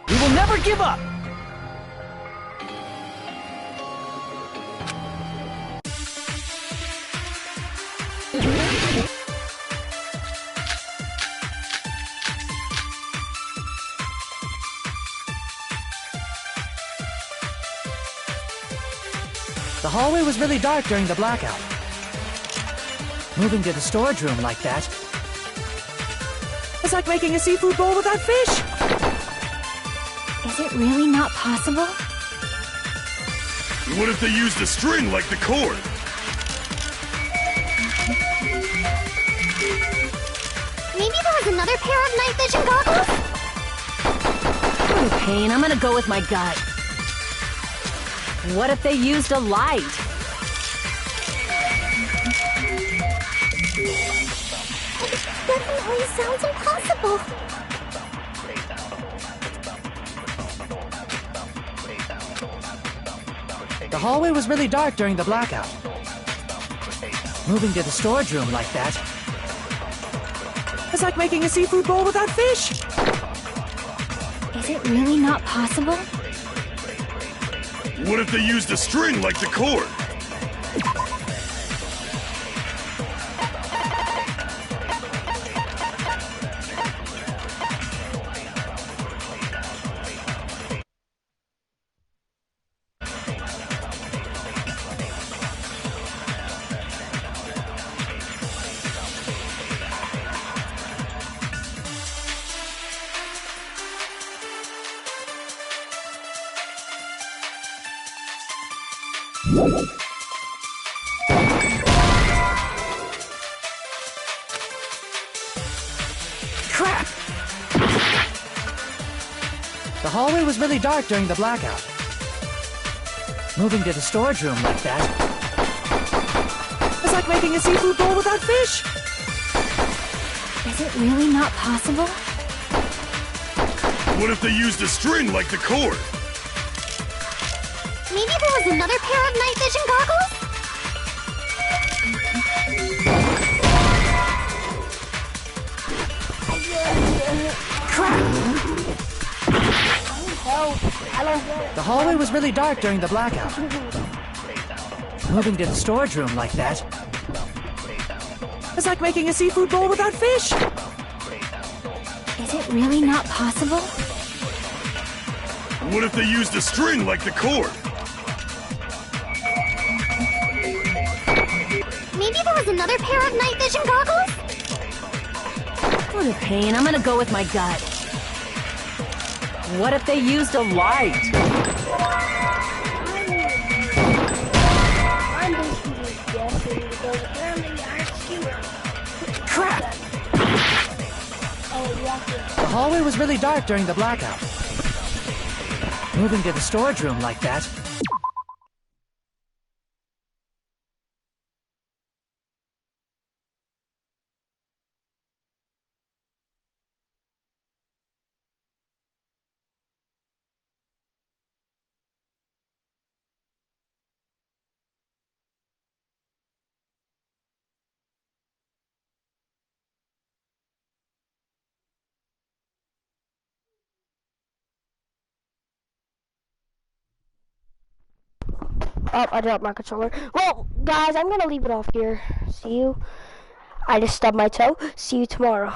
We will never give up! The hallway was really dark during the blackout. Moving to the storage room like that. It's like making a seafood bowl without fish. Is it really not possible? What if they used a string like the cord? Maybe there was another pair of night vision goggles? What a pain. I'm gonna go with my gut. What if they used a light? It definitely sounds impossible. The hallway was really dark during the blackout. Moving to the storage room like that. It's like making a seafood bowl without fish. Is it really not possible? What if they used a string like the cord? Crap! The hallway was really dark during the blackout. Moving to the storage room like that. It's like making a seafood bowl without fish. Is it really not possible? What if they used a string like the cord? Maybe there was another pair of night vision goggles? The hallway was really dark during the blackout. Moving to the storage room like that. It's like making a seafood bowl without fish. Is it really not possible? What if they used a string like the cord? Maybe there was another pair of night vision goggles? What a pain. I'm gonna go with my gut. What if they used a light? The hallway was really dark during the blackout. Moving to the storage room like that. Oh, I dropped my controller. Well, guys, I'm gonna leave it off here. See you. I just stubbed my toe. See you tomorrow.